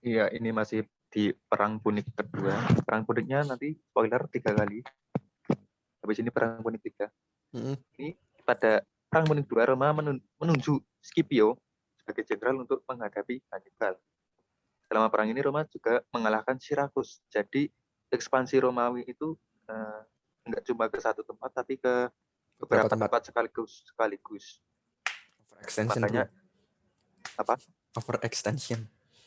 Iya, ini masih di Perang Punik kedua. Perang Puniknya nanti spoiler 3 kali. Habis ini Perang Punik 3.
Mm-mm.
Ini pada Perang Punik 2, Roma menunjuk Scipio sebagai jenderal untuk menghadapi Hannibal. Selama perang ini Roma juga mengalahkan Syrakus. Jadi ekspansi Romawi itu enggak cuma ke satu tempat, tapi ke
Beberapa
beberapa
tempat.
tempat sekaligus.
Overextension, bro.
Makanya apa?
Overextension.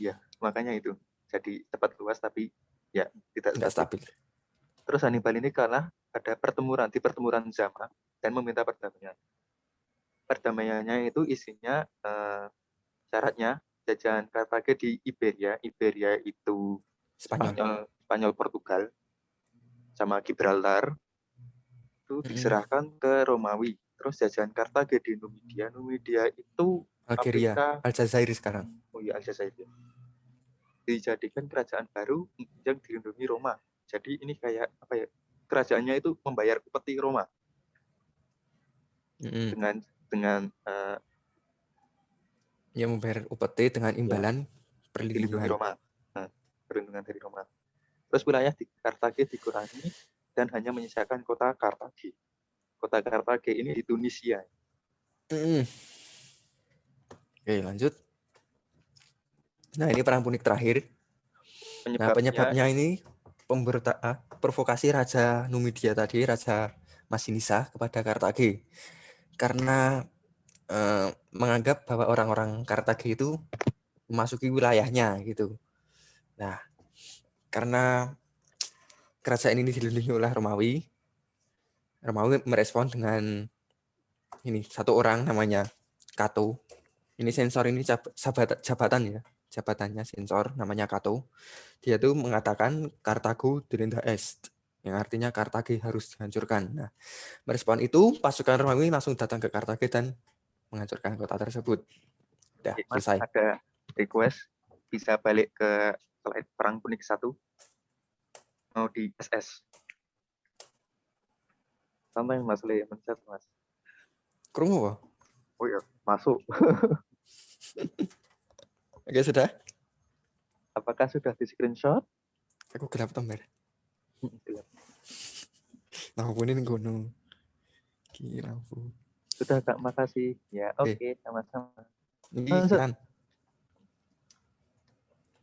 Ya, makanya itu. Jadi cepat luas tapi ya tidak
Tidak
stabil.
stabil.
Terus Hannibal ini kalah pada pertemuran Zama dan meminta perdamaian. Perdamaiannya itu isinya syaratnya jajahan Kartage di Iberia. Iberia itu
Spanyol.
Spanyol Portugal sama Gibraltar itu diserahkan ke Romawi. Terus jajahan Kartage di Numidia. Numidia itu
Algeria,
Afrika.
Aljazair sekarang.
Oh iya, Aljazair. Dijadikan kerajaan baru yang dilindungi Roma. Jadi ini kayak apa ya? Kerajaannya itu membayar upeti Roma dengan
yang membayar upeti dengan imbalan
dilindungi
perlindungan.
Roma. Nah, perlindungan dari Roma. Terus wilayah di Kartage dikurangi dan hanya menyisakan kota Kartage. Kota Kartage ini di Tunisia.
Oke, lanjut. Nah, ini Perang Punik terakhir. Penyebabnya ini provokasi Raja Numidia tadi, Raja Masinisa kepada Kartage. Karena menganggap bahwa orang-orang Kartage itu memasuki wilayahnya gitu. Nah, karena kerajaan ini dilindungi oleh Romawi merespon dengan ini satu orang namanya Cato. Ini sensor ini jabatan ya. Jabatannya sensor namanya Cato. Dia tuh mengatakan Kartago Derinda Est, yang artinya Kartage harus dihancurkan. Nah, merespon itu pasukan Romawi langsung datang ke Kartage dan menghancurkan kota tersebut. Udah,
Mas,
selesai.
ada request bisa balik ke slide Perang Punik 1. Mau di SS. Sama yang Mas Le mencet, Mas.
Krungu kok?
Oh iya, masuk.
Oke, sudah.
Apakah sudah di screenshot?
Aku gelap tombol.
Gelap.
Nah, ini gunung. Gila,
Sudah, Kak, makasih. Ya, oke, sama-sama.
Ini kan.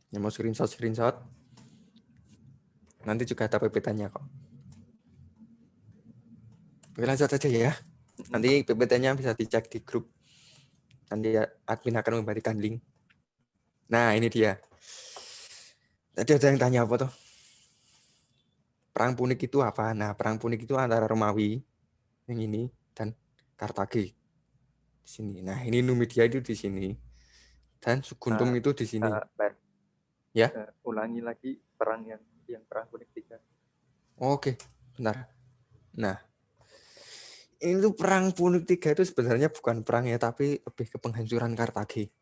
Yang mau screenshot. Nanti juga ada PPT-nya kok. Oke, lanjut aja ya. Nanti PPT-nya bisa dicek di grup. Nanti admin akan memberikan link. Nah, ini dia. Tadi ada yang tanya apa tuh? Perang Punik itu apa? Nah, Perang Punik itu antara Romawi yang ini dan Kartage di sini. Nah, ini Numidia itu di sini dan Suguntum itu di sini. Ya.
Ulangi lagi perang yang Perang Punik 3.
Oke, bentar. Nah, ini tuh Perang Punik 3 itu sebenarnya bukan perang ya, tapi lebih ke penghancuran Kartage.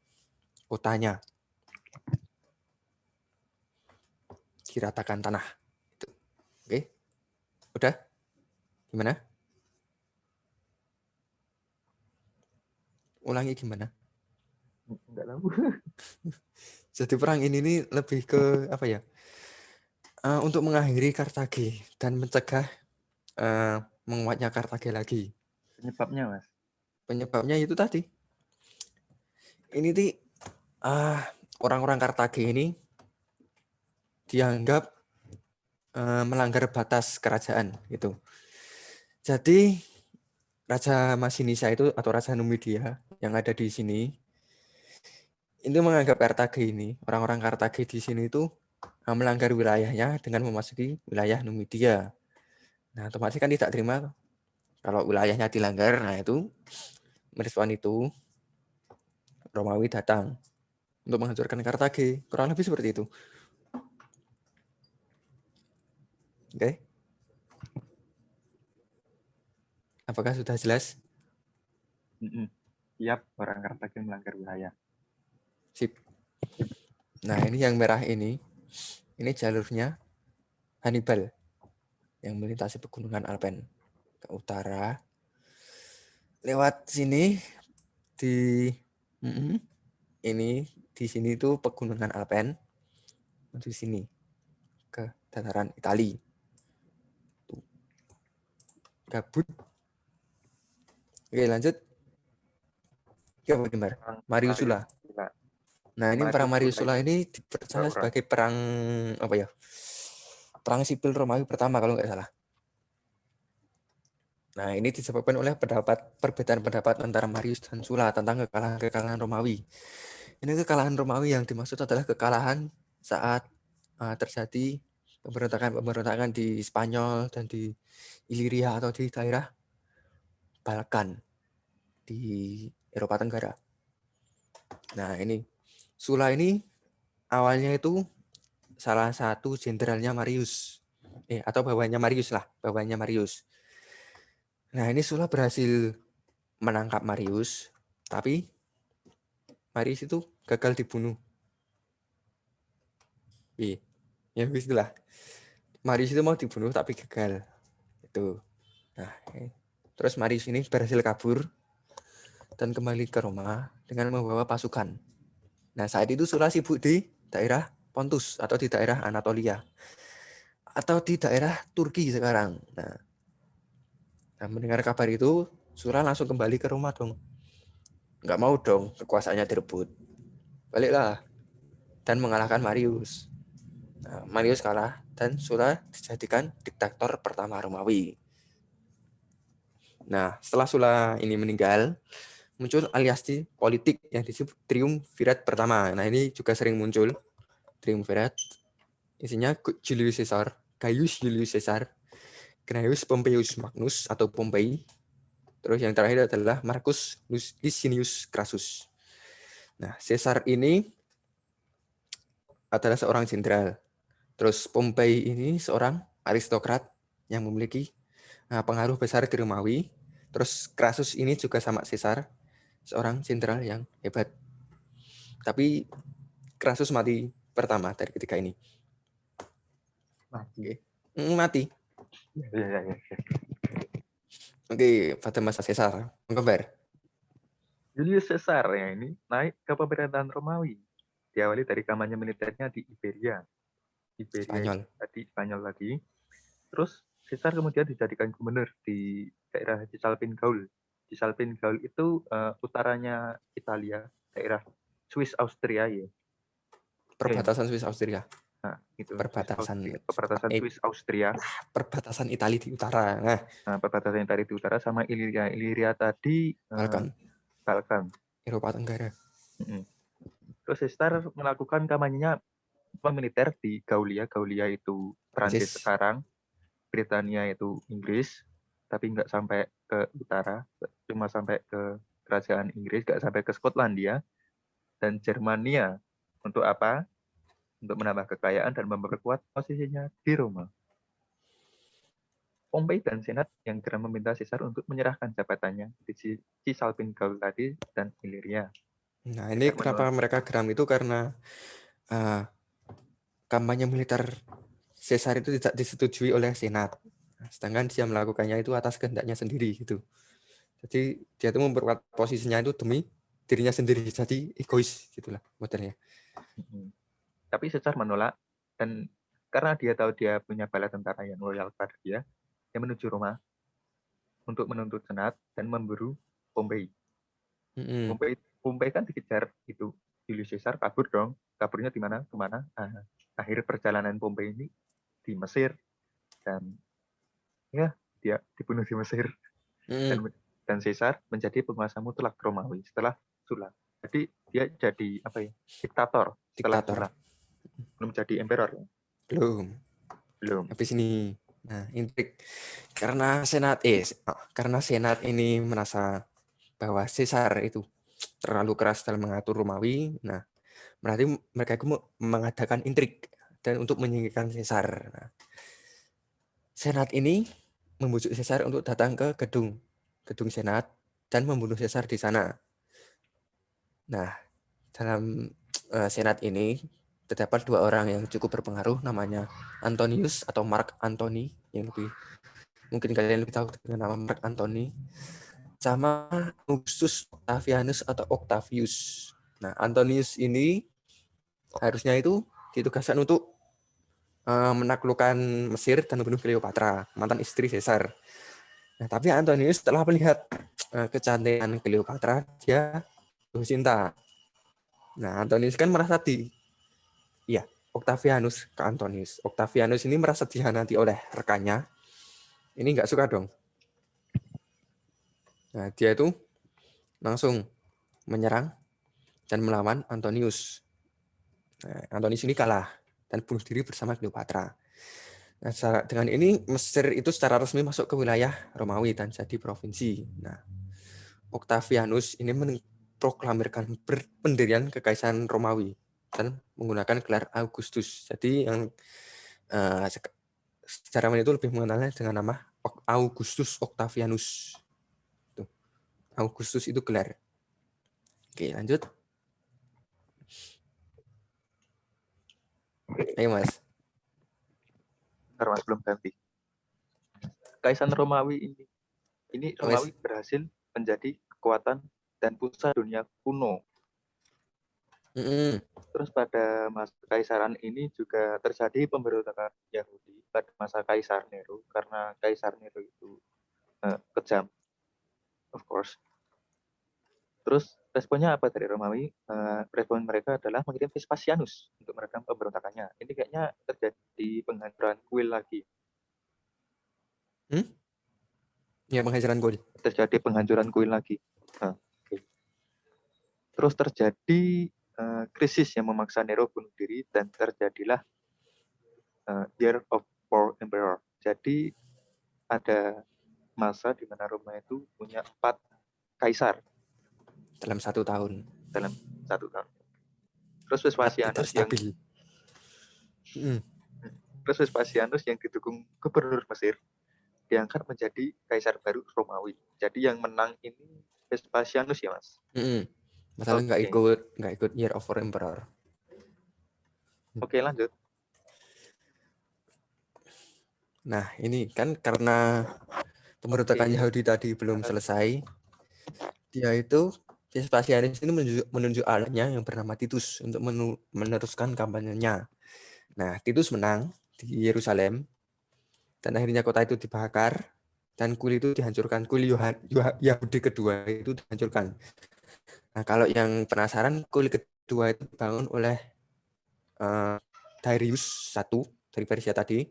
Kotanya. Diratakan tanah. Oke. Udah? Gimana? Ulangi gimana?
Enggak tahu.
Jadi perang ini lebih ke apa ya? Untuk mengakhiri Kartage dan mencegah menguatnya Kartage lagi.
Penyebabnya, Mas?
Penyebabnya itu tadi. Ini orang-orang Kartage ini dianggap melanggar batas kerajaan gitu. Jadi Raja Masinisa itu atau Raja Numidia yang ada di sini itu menganggap Kartage ini, orang-orang Kartage di sini itu melanggar wilayahnya dengan memasuki wilayah Numidia. Nah, otomatis kan tidak terima kalau wilayahnya dilanggar. Nah, itu merespon itu Romawi datang untuk menghancurkan Kartage. Kurang lebih seperti itu. Oke. Apakah sudah jelas?
Siap, orang Kartage melanggar wilayah.
Sip. Nah, ini yang merah ini jalurnya Hannibal yang melintasi pegunungan Alpen ke utara. Lewat sini di Ini di sini tuh pegunungan Alpen. Di sini ke dataran Itali. Tuh. Gabut. Oke, lanjut. Oke, bagaimana? Marius Sulla. Nah, ini perang Marius Sulla ini dipercaya sebagai perang apa ya? Perang sipil Romawi pertama kalau nggak salah. Nah, ini disebabkan oleh perbedaan pendapat antara Marius dan Sulla tentang kekalahan Romawi. Ini kekalahan Romawi yang dimaksud adalah kekalahan saat terjadi pemberontakan di Spanyol dan di Iliria atau di daerah Balkan di Eropa Tenggara. Nah, ini Sulla ini awalnya itu salah satu jenderalnya Marius. Atau bawahannya Marius lah, bawahannya Marius. Nah, ini Sulla berhasil menangkap Marius, tapi Marius itu gagal dibunuh. Ya itulah. Marius itu mau dibunuh tapi gagal. Itu. Nah, terus Marius ini berhasil kabur dan kembali ke Roma dengan membawa pasukan. Nah, saat itu Sulla sibuk di daerah Pontus atau di daerah Anatolia atau di daerah Turki sekarang. Nah, mendengar kabar itu, Sulla langsung kembali ke Roma dong. Nggak mau dong kekuasaannya direbut. Baliklah dan mengalahkan Marius. Nah, Marius kalah dan Sulla dijadikan diktator pertama Romawi. Nah, setelah Sulla ini meninggal, muncul aliansi politik yang disebut Triumvirat pertama. Nah, ini juga sering muncul Triumvirat. Isinya Julius Caesar, Gaius Julius Caesar, Gnaeus Pompeius Magnus atau Pompei. Terus yang terakhir adalah Marcus Licinius Crassus. Nah, Caesar ini adalah seorang jenderal. Terus Pompei ini seorang aristokrat yang memiliki pengaruh besar di Romawi. Terus Crassus ini juga sama Caesar, seorang jenderal yang hebat. Tapi Crassus mati pertama dari ketiga ini. Mati.
Ya.
Oke, pada masa Caesar, menggambar.
Julius Caesar ya ini naik ke pemerintahan Romawi. Diawali dari kampanye militernya di Iberia.
Spanyol.
Spanyol lagi. Terus Caesar kemudian dijadikan gubernur di daerah Cisalpine Gaul. Cisalpine Gaul itu utaranya Italia, daerah Swiss Austria ya.
Perbatasan Swiss Austria.
Nah, itu
perbatasan
Swiss Austria.
Perbatasan Italia di utara. Nah,
perbatasan Italia di utara sama Iliria. Iliria tadi Balkan.
Eropa Tenggara.
Terus Caesar melakukan kampanyenya militer di Gaulia. Gaulia itu Prancis sekarang. Britania itu Inggris. Tapi nggak sampai ke utara. Cuma sampai ke kerajaan Inggris. Nggak sampai ke Skotlandia. Dan Jermania. Untuk apa? Untuk menambah kekayaan dan memperkuat posisinya di Roma. Pompei dan Senat yang geram meminta Caesar untuk menyerahkan jabatannya di Cisalpine Gaul tadi dan Iliria.
Nah, ini kenapa mereka geram itu karena kampanye militer Caesar itu tidak disetujui oleh Senat. Sedangkan dia melakukannya itu atas kehendaknya sendiri gitu. Jadi dia itu memperkuat posisinya itu demi dirinya sendiri. Jadi egois gitulah modelnya.
Tapi Caesar menolak dan karena dia tahu dia punya bala tentara yang loyal pada dia menuju Roma untuk menuntut Senat dan memburu Pompei. Pompei kan dikejar itu Julius Caesar, kabur dong. Kaburnya di mana? Kemana? Akhir perjalanan Pompei ini di Mesir dan ya dia dibunuh di Mesir. Dan Caesar menjadi penguasa mutlak Romawi setelah Sulla. Jadi dia jadi apa ya? Diktator setelah Sulla. Belum jadi emperor ya? Belum.
Habis ini intrik karena Senat ini merasa bahwa Caesar itu terlalu keras dalam mengatur Romawi. Nah, berarti mereka itu mengadakan intrik dan untuk menyingkirkan Caesar. Nah, Senat ini membujuk Caesar untuk datang ke gedung Senat dan membunuh Caesar di sana. Nah, dalam Senat ini terdapat dua orang yang cukup berpengaruh, namanya Antonius atau Mark Antony, yang mungkin kalian lebih tahu dengan nama Mark Antony, sama Augustus Octavianus atau Octavius. Nah, Antonius ini harusnya itu ditugaskan untuk menaklukkan Mesir dan membunuh Cleopatra, mantan istri Caesar. Nah, tapi Antonius setelah melihat kecantikan Cleopatra, dia jatuh cinta. Nah, Antonius kan merasa Octavianus ke Antonius. Octavianus ini merasa dihianati oleh rekannya. Ini nggak suka dong. Nah, dia itu langsung menyerang dan melawan Antonius. Nah, Antonius ini kalah dan bunuh diri bersama Cleopatra. Nah, dengan ini Mesir itu secara resmi masuk ke wilayah Romawi dan jadi provinsi. Nah, Octavianus ini memproklamirkan pendirian kekaisaran Romawi dan menggunakan gelar Augustus. Jadi yang secara itu lebih mengenalnya dengan nama Augustus Octavianus. Tuh. Augustus itu gelar. Oke, lanjut. Ayo, Mas.
Bentar, Mas, belum ganti. Kekaisaran Romawi ini Romawi berhasil menjadi kekuatan dan pusat dunia kuno. Terus pada masa kekaisaran ini juga terjadi pemberontakan Yahudi pada masa Kaisar Nero, karena Kaisar Nero itu kejam, of course. Terus responnya apa dari Romawi? Respon mereka adalah mengirim Vespasianus untuk meredam pemberontakannya. Ini kayaknya terjadi penghancuran kuil lagi.
Ya, penghancuran kuil.
Terjadi penghancuran kuil lagi. Okay. Terus terjadi krisis yang memaksa Nero bunuh diri dan terjadilah Year of Four Emperor. Jadi ada masa di mana Roma itu punya 4 kaisar
dalam 1 tahun.
Terus Vespasianus yang didukung gubernur Mesir diangkat menjadi kaisar baru Romawi. Jadi yang menang ini Vespasianus ya, Mas.
Masalah nggak ikut Year of Four Emperor.
Oke, lanjut.
Nah, ini kan karena pemberontakan Yahudi tadi belum selesai, dia itu Vespasianus ini menunjuk anaknya yang bernama Titus untuk meneruskan kampanyenya. Nah, Titus menang di Yerusalem dan akhirnya kota itu dibakar dan kuil itu dihancurkan. Kuil Yahudi kedua itu dihancurkan. Nah, kalau yang penasaran, kuil kedua itu dibangun oleh Darius I dari Persia tadi,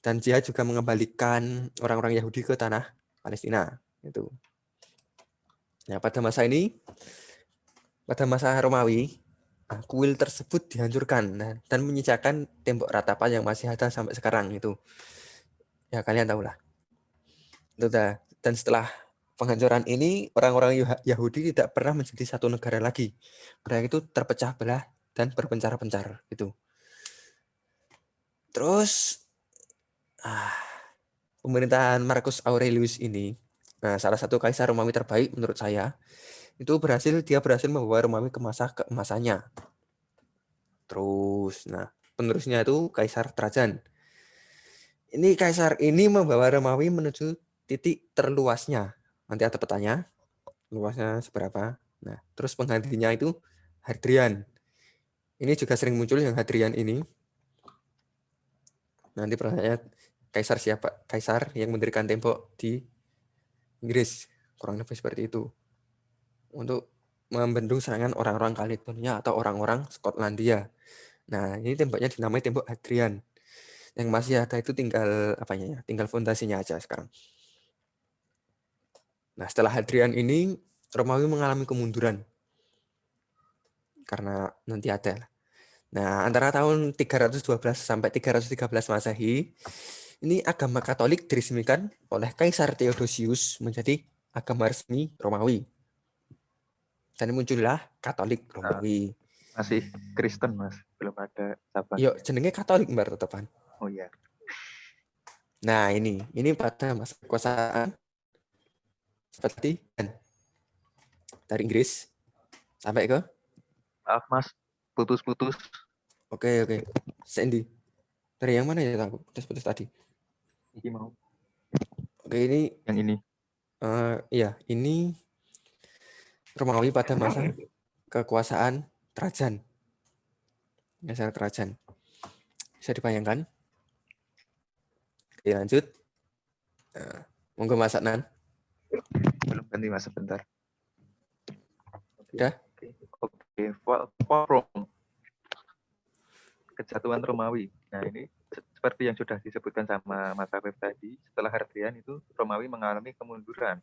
dan dia juga mengembalikan orang-orang Yahudi ke tanah Palestina. Itu. Nah, pada masa Romawi, kuil tersebut dihancurkan dan menyisakan tembok ratapan yang masih ada sampai sekarang itu. Ya, kalian tahu lah. Dan setelah penghancuran ini, orang-orang Yahudi tidak pernah menjadi satu negara lagi. Mereka itu terpecah belah dan berpencar-pencar gitu. Terus pemerintahan Marcus Aurelius ini, salah satu kaisar Romawi terbaik menurut saya, itu dia berhasil membawa Romawi ke masa keemasannya. Terus, penerusnya itu Kaisar Trajan. Ini kaisar ini membawa Romawi menuju titik terluasnya. Nanti ada petanya, luasnya seberapa. Nah, terus penggantinya itu Hadrian. Ini juga sering muncul yang Hadrian ini. Nanti pertanyaannya, kaisar siapa? Kaisar yang mendirikan tembok di Inggris, kurang lebih seperti itu. Untuk membendung serangan orang-orang Kaledonia atau orang-orang Skotlandia. Nah, ini temboknya dinamai tembok Hadrian. Yang masih ada itu tinggal tinggal fondasinya aja sekarang. Nah, setelah Hadrian ini, Romawi mengalami kemunduran. Karena nanti ada. Nah, antara tahun 312 sampai 313 Masehi, ini agama Katolik diresmikan oleh Kaisar Theodosius menjadi agama resmi Romawi. Dan muncullah Katolik Romawi.
Masih Kristen, Mas. Belum ada cabang.
Yuk, jenenge Katolik Mbak tetepan.
Oh iya.
Nah, ini pada masa kekuasaan seperti dari Inggris sampai ke
Maaf, Mas. Putus-putus.
Oke. Sandy. Dari yang mana ya aku? Putus-putus tadi.
Ini mau.
Oke, ini
yang ini.
Iya, ini Romawi pada masa kekuasaan Trajan. Kaisar Trajan. Bisa dibayangkan? Oke, lanjut. Nah, monggo Mas Adnan.
Belum ganti Mas sebentar.
Udah?
Oke. Fall kejatuhan Romawi. Nah, ini seperti yang sudah disebutkan sama Mas Afif tadi, setelah Hadrian itu Romawi mengalami kemunduran.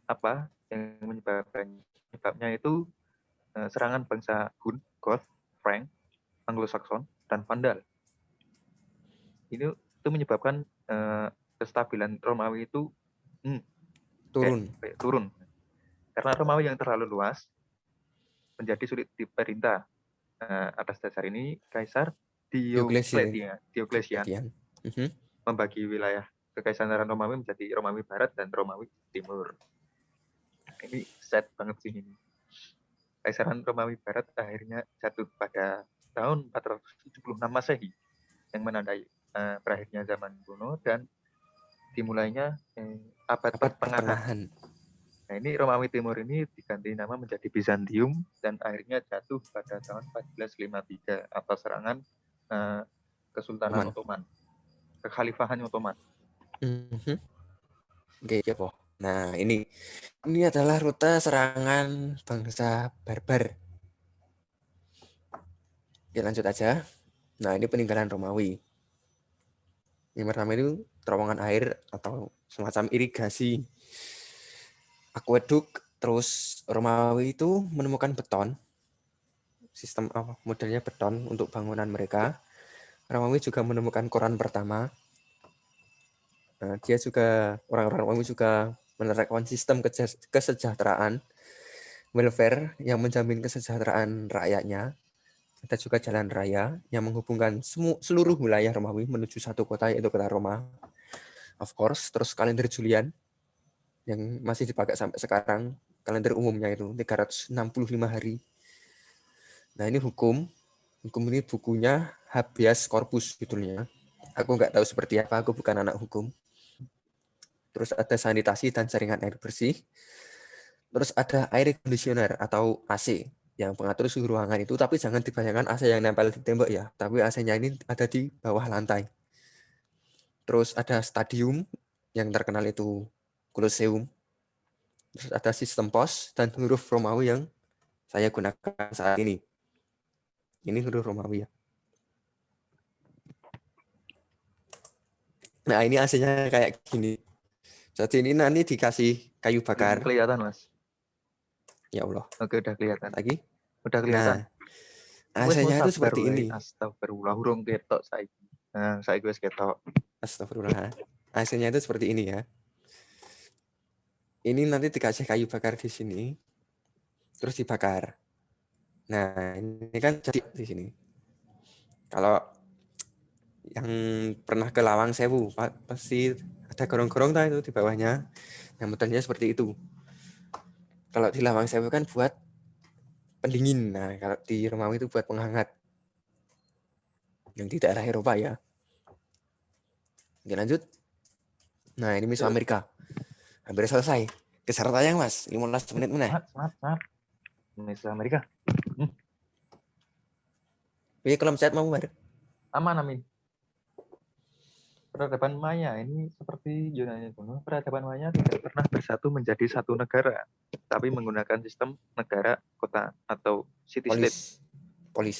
Apa yang menyebabnya itu serangan bangsa Hun, Goth, Frank, Anglo-Saxon, dan Vandal. Itu menyebabkan kestabilan Romawi itu turun. Karena Romawi yang terlalu luas menjadi sulit diperintah. Atas dasar ini, Kaisar Dioklesian membagi wilayah kekaisaran Romawi menjadi Romawi Barat dan Romawi Timur. Ini sad banget sih ini. Kaisaran Romawi Barat akhirnya jatuh pada tahun 476 Masehi yang menandai berakhirnya zaman kuno dan dimulainya abad pertengahan. Nah, ini Romawi Timur ini diganti nama menjadi Bizantium dan akhirnya jatuh pada tahun 1453 atas serangan Kesultanan Ottoman, Kekhalifahan Ottoman.
Oke, po. Nah, ini adalah rute serangan bangsa barbar. Oke, lanjut aja. Nah, ini peninggalan Romawi. Yang pertama itu terowongan air atau semacam irigasi, akueduk. Terus Romawi itu menemukan beton, sistem modelnya beton untuk bangunan mereka. Romawi juga menemukan koran pertama. Nah, orang-orang Romawi juga menerapkan sistem kesejahteraan, welfare yang menjamin kesejahteraan rakyatnya. Ada juga jalan raya yang menghubungkan seluruh wilayah Romawi menuju satu kota, yaitu kota Roma. Of course, terus kalender Julian yang masih dipakai sampai sekarang, kalender umumnya itu 365 hari. Nah, ini hukum ini bukunya Habeas Corpus judulnya. Aku nggak tahu seperti apa, aku bukan anak hukum. Terus ada sanitasi dan jaringan air bersih. Terus ada air conditioner atau AC yang pengatur suhu ruangan itu, tapi jangan dibayangkan AC yang nempel di tembok ya, tapi AC-nya ini ada di bawah lantai. Terus ada stadium yang terkenal itu Colosseum. Terus ada sistem pos dan huruf Romawi yang saya gunakan saat ini. Ini huruf Romawi ya. Nah, ini AC-nya kayak gini. Jadi ini nanti dikasih kayu bakar.
Belum kelihatan, Mas.
Ya Allah.
Oke, udah kelihatan.
Lagi?
Udah kelihatan.
Nah, AC-nya itu seperti ini.
Astagfirullah, hurung ketok saiki. Nah, saiki wis ketok.
Astagfirullah. AC-nya itu seperti ini ya. Ini nanti dikasih kayu bakar di sini. Terus dibakar. Nah, ini kan jadi di sini. Kalau yang pernah ke Lawang Sewu, pasti ada gorong-gorong itu di bawahnya. Yang modelnya seperti itu. Kalau di Lawang Sewu kan buat pendingin. Nah, kalau di Romawi itu buat penghangat. Yang di daerah Eropa ya. Oke, lanjut. Nah, ini miso Amerika. Hampir selesai. Kejar tayang, Mas. 15 menit meneh.
Semangat. Miso Amerika.
Ini kolom chat mau Mar.
Aman, amin. Peradaban Maya ini seperti Yunani kuno, peradaban Maya tidak pernah bersatu menjadi satu negara, tapi menggunakan sistem negara kota atau city state. Polis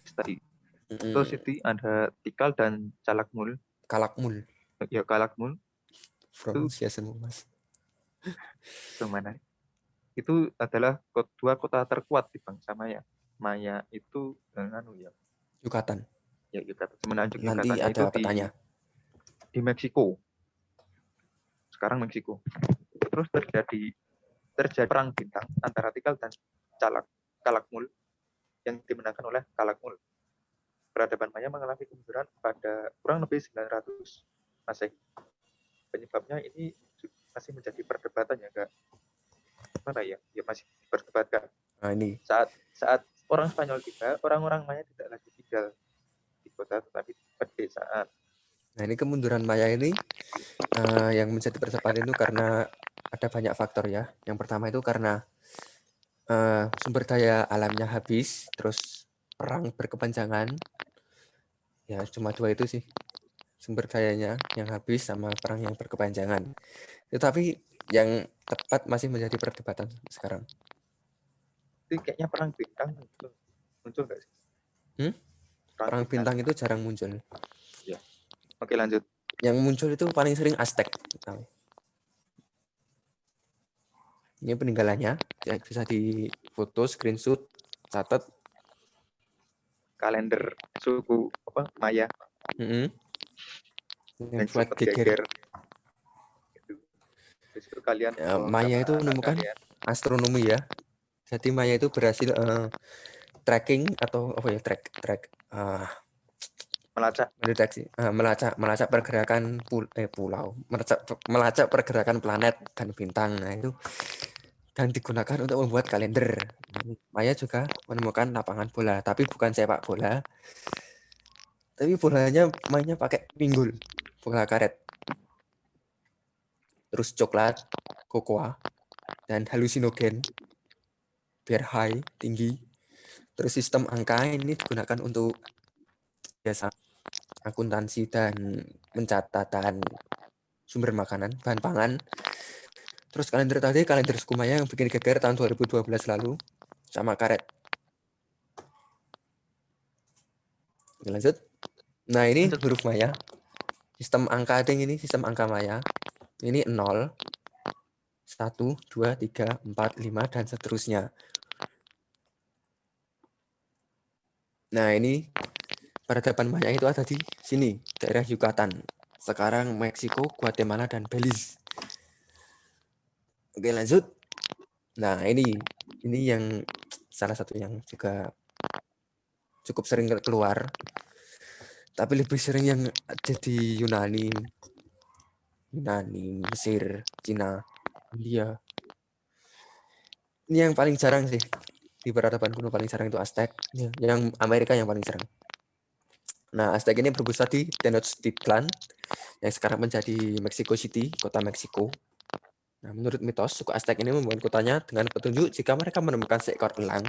tadi. Itu city ada Tikal dan Calakmul. Ya, Calakmul.
Pronunciation Mas.
Kemana? Itu adalah dua kota terkuat di bangsa Maya. Maya itu
Yucatan.
Ya, Yucatan. Semenanjung
Nanti
Yucatan
ada
itu
petanya.
Di Meksiko. Sekarang Meksiko. Terus terjadi perang bintang antara Tikal dan Calakmul yang dimenangkan oleh Calakmul. Peradaban Maya mengalami kemunduran pada kurang lebih 900 Masehi. Penyebabnya ini masih menjadi perdebatan ya, enggak? Mana ya? Ya masih diperdebatkan.
Nah, ini.
Saat orang Spanyol tiba, orang-orang Maya tidak lagi tinggal di kota tetapi di pedesaan.
Nah, ini kemunduran Maya ini yang menjadi perdebatan itu karena ada ada banyak faktor ya. Yang pertama itu karena sumber daya alamnya habis, terus perang berkepanjangan. Ya cuma 2 itu sih. Sumber dayanya yang habis sama perang yang berkepanjangan. Tetapi yang tepat masih menjadi perdebatan sekarang.
Itu kayaknya perang bintang muncul nggak sih?
Perang bintang itu jarang muncul.
Ya. Oke, lanjut.
Yang muncul itu paling sering Aztec. Ini peninggalannya, bisa difoto, screenshot, catat.
Kalender suku Maya
Yang
yang
flat
sempat
geger.
Itu. Terus itu kalian
Maya itu menemukan astronomi ya. Jadi Maya itu berhasil tracking atau track mendeteksi melacak pergerakan pulau, melacak pergerakan planet dan bintang. Nah itu dan digunakan untuk membuat kalender. Maya juga menemukan lapangan bola, tapi bukan sepak bola. Tapi bolanya mainnya pakai pinggul, bola karet. Terus coklat, kokoa, dan halusinogen biar high, tinggi. Terus sistem angka ini digunakan untuk biasa akuntansi dan pencatatan sumber makanan, bahan pangan. Terus kalender suku Maya yang bikin geger tahun 2012 lalu sama karet. Oke, lanjut. Nah, ini huruf Maya. Sistem angka ini sistem angka Maya. Ini 0, 1, 2, 3, 4, 5 dan seterusnya. Nah, ini peradaban Maya itu ada di sini, daerah Yucatan. Sekarang Meksiko, Guatemala dan Belize. Oke, lanjut. Nah, ini yang salah satu yang juga cukup sering keluar. Tapi lebih sering yang jadi Yunani, Mesir, Cina, India. Ini yang paling jarang sih. Di peradaban kuno paling jarang itu Aztec. Yang Amerika yang paling jarang. Nah, Aztec ini berpusat di Tenochtitlan yang sekarang menjadi Mexico City, kota Meksiko. Nah, menurut mitos, suku Aztec ini membangun kotanya dengan petunjuk jika mereka menemukan seekor elang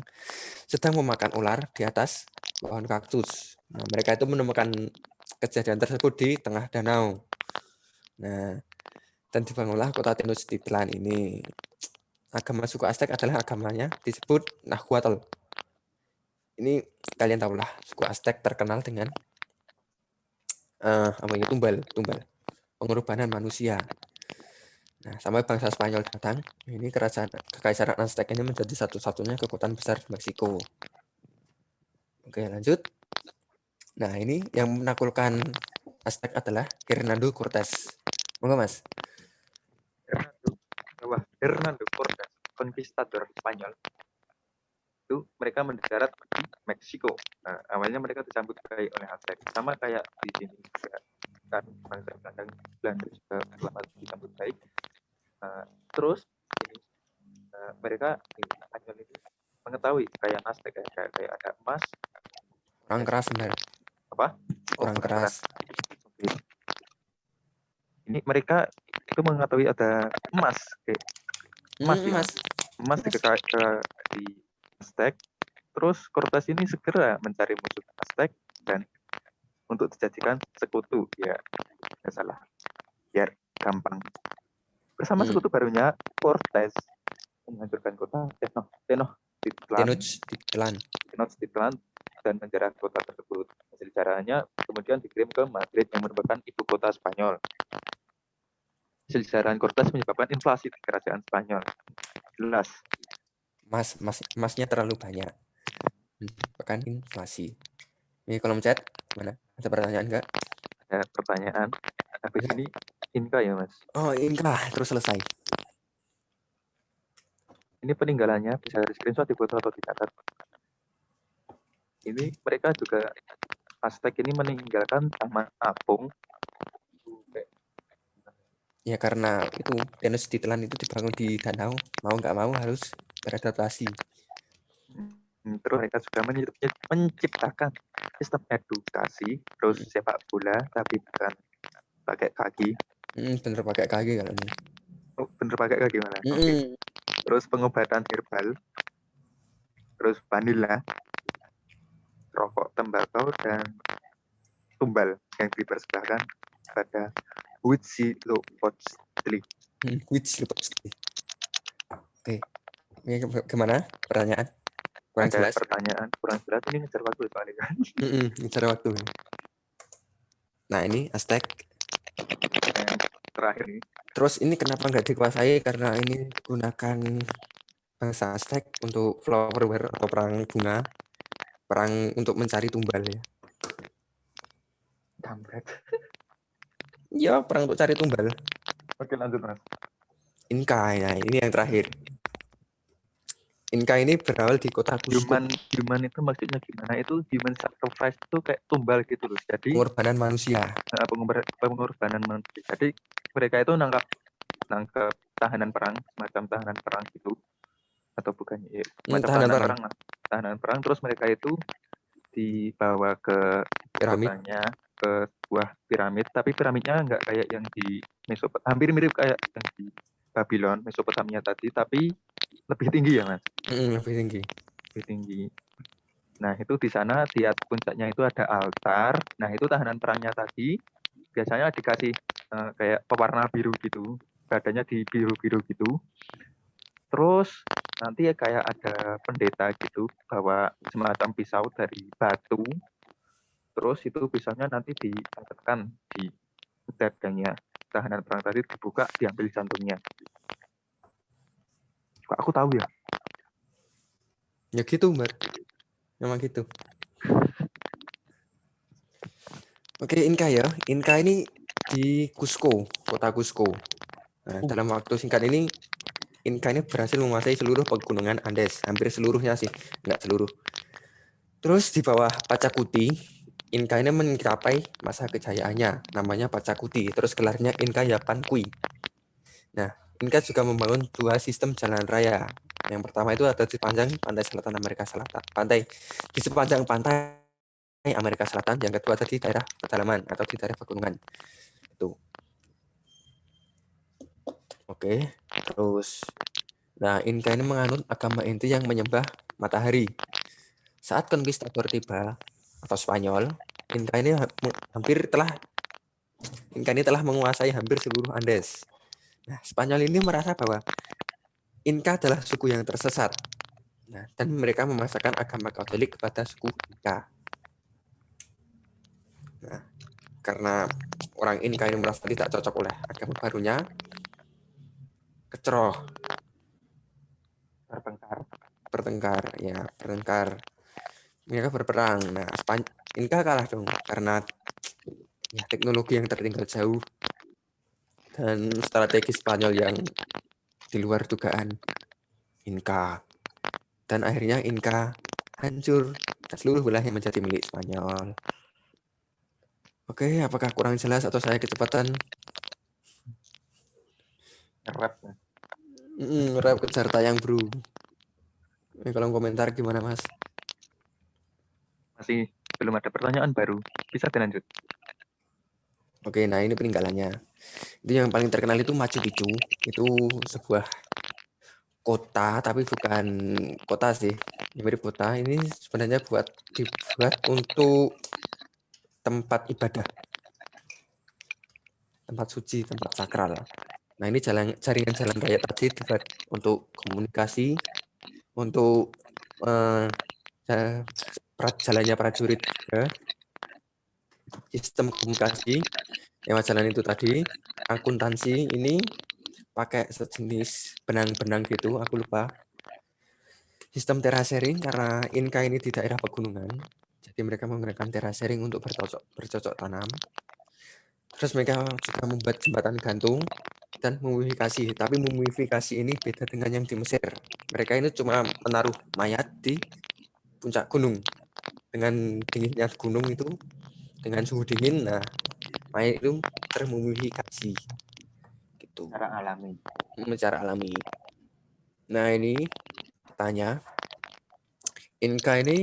sedang memakan ular di atas pohon kaktus. Nah, mereka itu menemukan kejadian tersebut di tengah danau. Nah, dan dibangunlah kota Tenochtitlan ini. Agama suku Aztec adalah agamanya disebut Nahuatl. Ini kalian tahulah, suku Aztec terkenal dengan tumbal, pengorbanan manusia. Nah, sampai bangsa Spanyol datang, ini kekaisaran Aztec ini menjadi satu-satunya kekuatan besar di Meksiko. Oke, lanjut. Nah, ini yang menaklukkan Aztec adalah Hernando Cortés. Monggo, Mas.
Hernando Cortés, conquistador Spanyol. Itu mereka mendarat di Meksiko. Nah, awalnya mereka disambut baik oleh Aztec, sama kayak di sini juga. Kan bangsa Belanda juga selamat disambut baik. Terus mereka Spanyol itu mengetahui kayak Aztec kayak ada emas.
Kurang keras benar.
Apa?
Kurang keras.
Ini mereka itu mengetahui ada emas emas di Aztec. Terus Cortés ini segera mencari musuh Aztec dan untuk dijadikan sekutu, ya salah, biar gampang. Bersama sekutu barunya, Cortés menghancurkan kota Tenochtitlan dan menjarah kota tersebut. Hasil jarahnya kemudian dikirim ke Madrid yang merupakan ibu kota Spanyol. Hasil jarahan Cortés menyebabkan inflasi di kerajaan Spanyol. Jelas.
Emasnya terlalu banyak. Bahkan inflasi. Ini kolom chat, mana? Ada pertanyaan nggak?
Ada pertanyaan. Habis ini Inka ya, Mas?
Oh, Inka. Terus selesai.
Ini peninggalannya bisa dari screenshot, difoto atau dicatat. Ini mereka juga Aztec ini meninggalkan taman apung.
Ya karena itu Tenochtitlan itu dibangun di danau, mau nggak mau harus beradaptasi.
Terus mereka juga menciptakan sistem edukasi, terus sepak bola tapi bukan pakai kaki.
Bener pakai kaki kalau ini.
Oh, bener pakai kah gimana? Oke.
Mm-mm.
Terus pengobatan herbal, terus vanila, rokok tembakau, dan tumbal yang dipersembahkan pada Huitzilopochtli.
Which Oke. Ini gimana pertanyaan? Kurang
Ada
jelas.
pertanyaan kurang jelas, ini ngejar waktu soalnya kan.
Bicara waktu. Nah, ini Aztec.
Yang terakhir nih,
Terus ini kenapa nggak dikuasai? Karena ini gunakan bangsa Aztec untuk flower war atau perang bunga, perang untuk mencari tumbal ya.
kampret.
Iya, perang untuk cari tumbal.
Oke, lanjut Mas.
Inka, nah ini yang terakhir. Inka ini berawal di kota Cusco,
Human itu maksudnya gimana? Itu human sacrifice itu kayak tumbal gitu loh. Jadi
pengorbanan manusia.
pengorbanan manusia. Jadi mereka itu nangkap tahanan perang, semacam tahanan perang gitu, atau bukan ya, semacam
Tahanan
tahanan
perang,
perang lah. Tahanan perang, terus mereka itu dibawa ke
piramid.
kotanya, ke sebuah piramid, tapi piramidnya nggak kayak yang di Mesopotamia, hampir mirip kayak yang di Babylon, Mesopotamia tadi, tapi lebih tinggi ya Mas,
Lebih tinggi.
lebih tinggi. Nah itu di sana di puncaknya itu ada altar. Nah itu tahanan perangnya tadi biasanya dikasih kayak pewarna biru gitu, badannya di biru-biru gitu. Terus nanti ya kayak ada pendeta gitu bawa semacam pisau dari batu. Terus itu pisaunya nanti ditancapkan di dadanya tahanan perang tadi, dibuka, diambil jantungnya. Kok aku tahu ya?
Ya gitu, Mbak. Memang gitu. Oke, Inka ya. Inka ini di Cusco, kota Cusco. Nah, dalam waktu singkat ini, Inka ini berhasil menguasai seluruh pegunungan Andes. Hampir seluruhnya sih, nggak seluruh. Terus di bawah Pachacuti, Inka ini mencapai masa kejayaannya. Namanya Pachacuti. Terus gelarnya Inka Yapanqui. Nah, Inka juga membangun dua sistem jalan raya. Yang pertama itu ada di sepanjang pantai selatan Amerika Selatan. Di sepanjang pantai Amerika Selatan. Yang kedua ada di daerah pedalaman atau di daerah pegunungan. Itu. Oke. Terus, nah Inka ini menganut agama inti yang menyembah matahari. Saat konquistador tiba atau Spanyol, Inka ini telah menguasai hampir seluruh Andes. Nah, Spanyol ini merasa bahwa Inka adalah suku yang tersesat. Nah, dan mereka memasakkan agama Katolik kepada suku Inka. Nah, karena orang Inka ini merasa tidak cocok oleh agama barunya, keceroh, bertengkar. Mereka berperang. Nah, Inka kalah dong karena ya, teknologi yang tertinggal jauh dan strategi Spanyol yang di luar dugaan Inka. Dan akhirnya Inka hancur dan seluruh wilayah menjadi milik Spanyol. Oke, apakah kurang jelas atau saya kecepatan?
Ngerap.
Rap kejar tayang bro. Ini kolom komentar gimana mas?
Masih belum ada pertanyaan baru. Bisa dilanjut.
Oke, nah ini peninggalannya. Itu yang paling terkenal itu Machu Picchu. Itu sebuah kota, tapi bukan kota sih. Mirip kota. Ini sebenarnya dibuat untuk tempat ibadah, tempat suci, tempat sakral. Nah ini jaringan jalan raya tadi dibuat untuk komunikasi, untuk jalannya prajurit juga, sistem komunikasi lewat jalan itu tadi, akuntansi ini pakai sejenis benang-benang gitu, aku lupa. Sistem terasering karena Inka ini di daerah pegunungan, jadi mereka menggunakan terasering untuk bercocok tanam. Terus mereka juga membuat jembatan gantung dan mumifikasi. Tapi mumifikasi ini beda dengan yang di Mesir. Mereka ini cuma menaruh mayat di puncak gunung. Dengan dinginnya gunung itu, dengan suhu dingin, nah mayat itu termumifikasi. Gitu. Secara alami. Nah ini tanya, Inka ini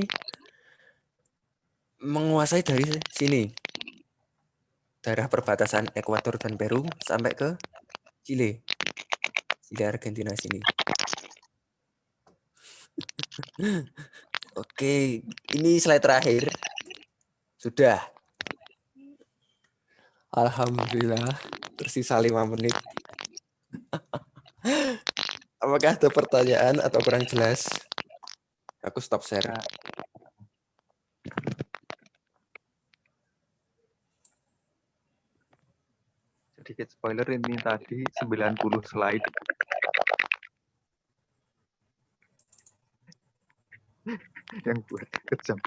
menguasai dari sini, daerah perbatasan Ekuador dan Peru sampai ke Chile. Chile Argentina sini. Oke, ini slide terakhir. Sudah. Alhamdulillah, tersisa 5 menit. Apakah ada pertanyaan atau kurang jelas? Aku stop share.
Sedikit spoiler, ini tadi 90 slide. Yang buat kejam.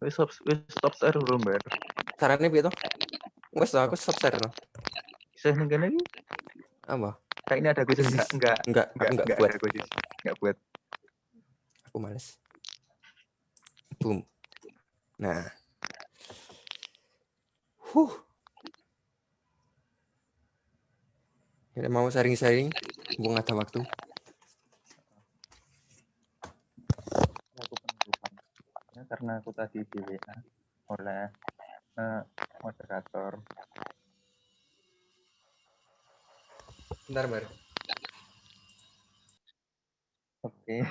Wis stop share dulu, Mbak.
Sarannya piye toh? Wes toh, aku stop share.
Bisa ning kene iki?
Apa?
Kayak ini ada kuis enggak
buat.
ada kuis. Enggak buat.
Aku males. Boom. Nah. Kita mau sharing-sharing, mumpung ada waktu.
Aku penutupan. Ya, karena aku tadi di WA oleh moderator.
Bentar, Bar.
Oke.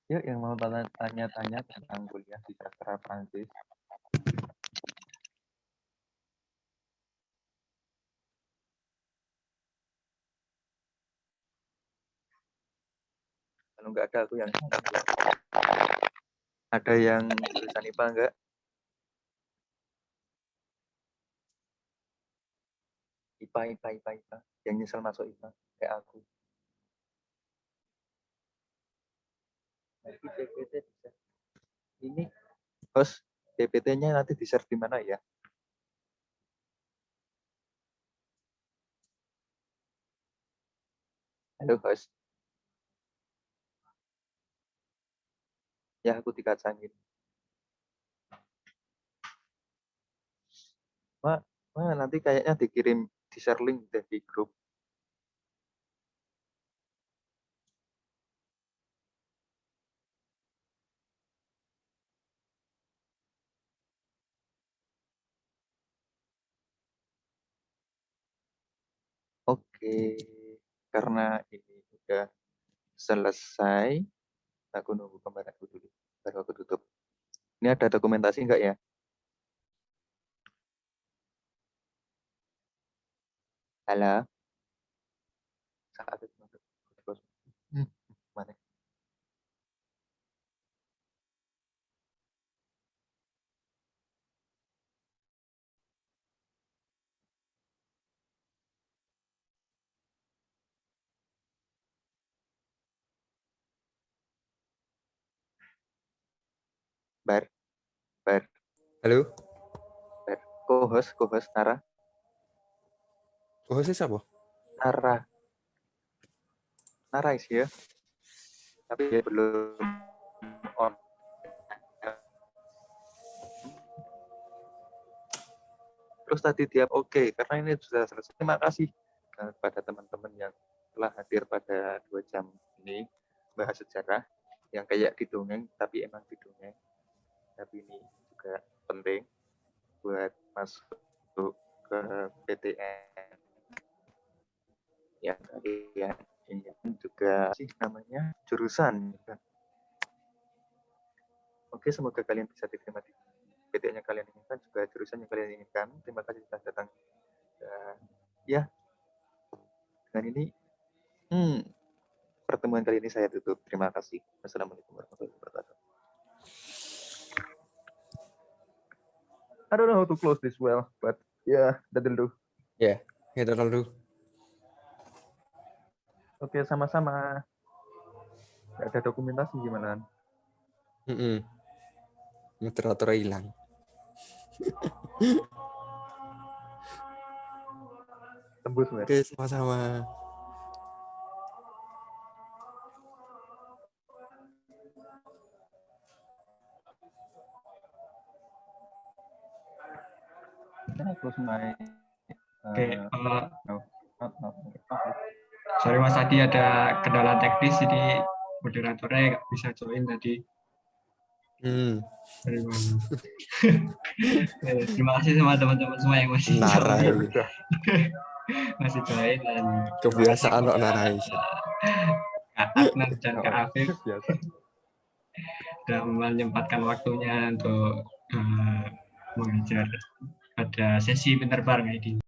Yuk, yang mau tanya-tanya tentang kuliah di sastra Prancis. Kalau nggak ada, aku yang ada yang jurusan IPA enggak? IPA. Yang nyesel masuk IPA, kayak aku. Nanti PPT bisa. Ini, host, PPT-nya nanti di-share di mana ya? Halo, host. Ya, aku dikacangin. Nanti kayaknya dikirim, di-share link deh di grup. Oke, karena ini udah selesai, aku nunggu kembali aku dulu, baru aku tutup. Ini ada dokumentasi enggak ya? Halo? Saat itu mana? Bar.
Halo?
Bar. Co-host Nara.
Oh, siapa?
Nara is here. Tapi dia belum on. Terus tadi dia oke, karena ini sudah selesai. Terima kasih kepada teman-teman yang telah hadir pada 2 jam ini bahas sejarah yang kayak di dongeng, tapi emang di dongeng. Tapi ini juga penting buat masuk ke PTN. Yang kalian ingin juga sih namanya jurusan. Oke, semoga kalian bisa diterima di PTN yang kalian inginkan, juga jurusan yang kalian inginkan. Terima kasih sudah datang. Ya, dengan ini pertemuan kali ini saya tutup. Terima kasih. Wassalamualaikum warahmatullahi wabarakatuh. I don't know how to close this well, but yeah, that'll do.
Ya, that'll do.
Oke, sama-sama. Nggak ada dokumentasi gimana?
Moderator hilang.
Tembus, Mas.
Oke, sama-sama.
Can I close my
Oke,
no.
sorry Mas, tadi ada kendala teknis, jadi moderatornya nggak bisa join tadi. Terima kasih sama teman-teman semua yang masih
Narai.
masih join dan
Kebiasaan kok narai.
Kak Adnan dan Kak Afif
Biasa.
sudah menyempatkan waktunya untuk mengajar pada sesi pintar bareng ini.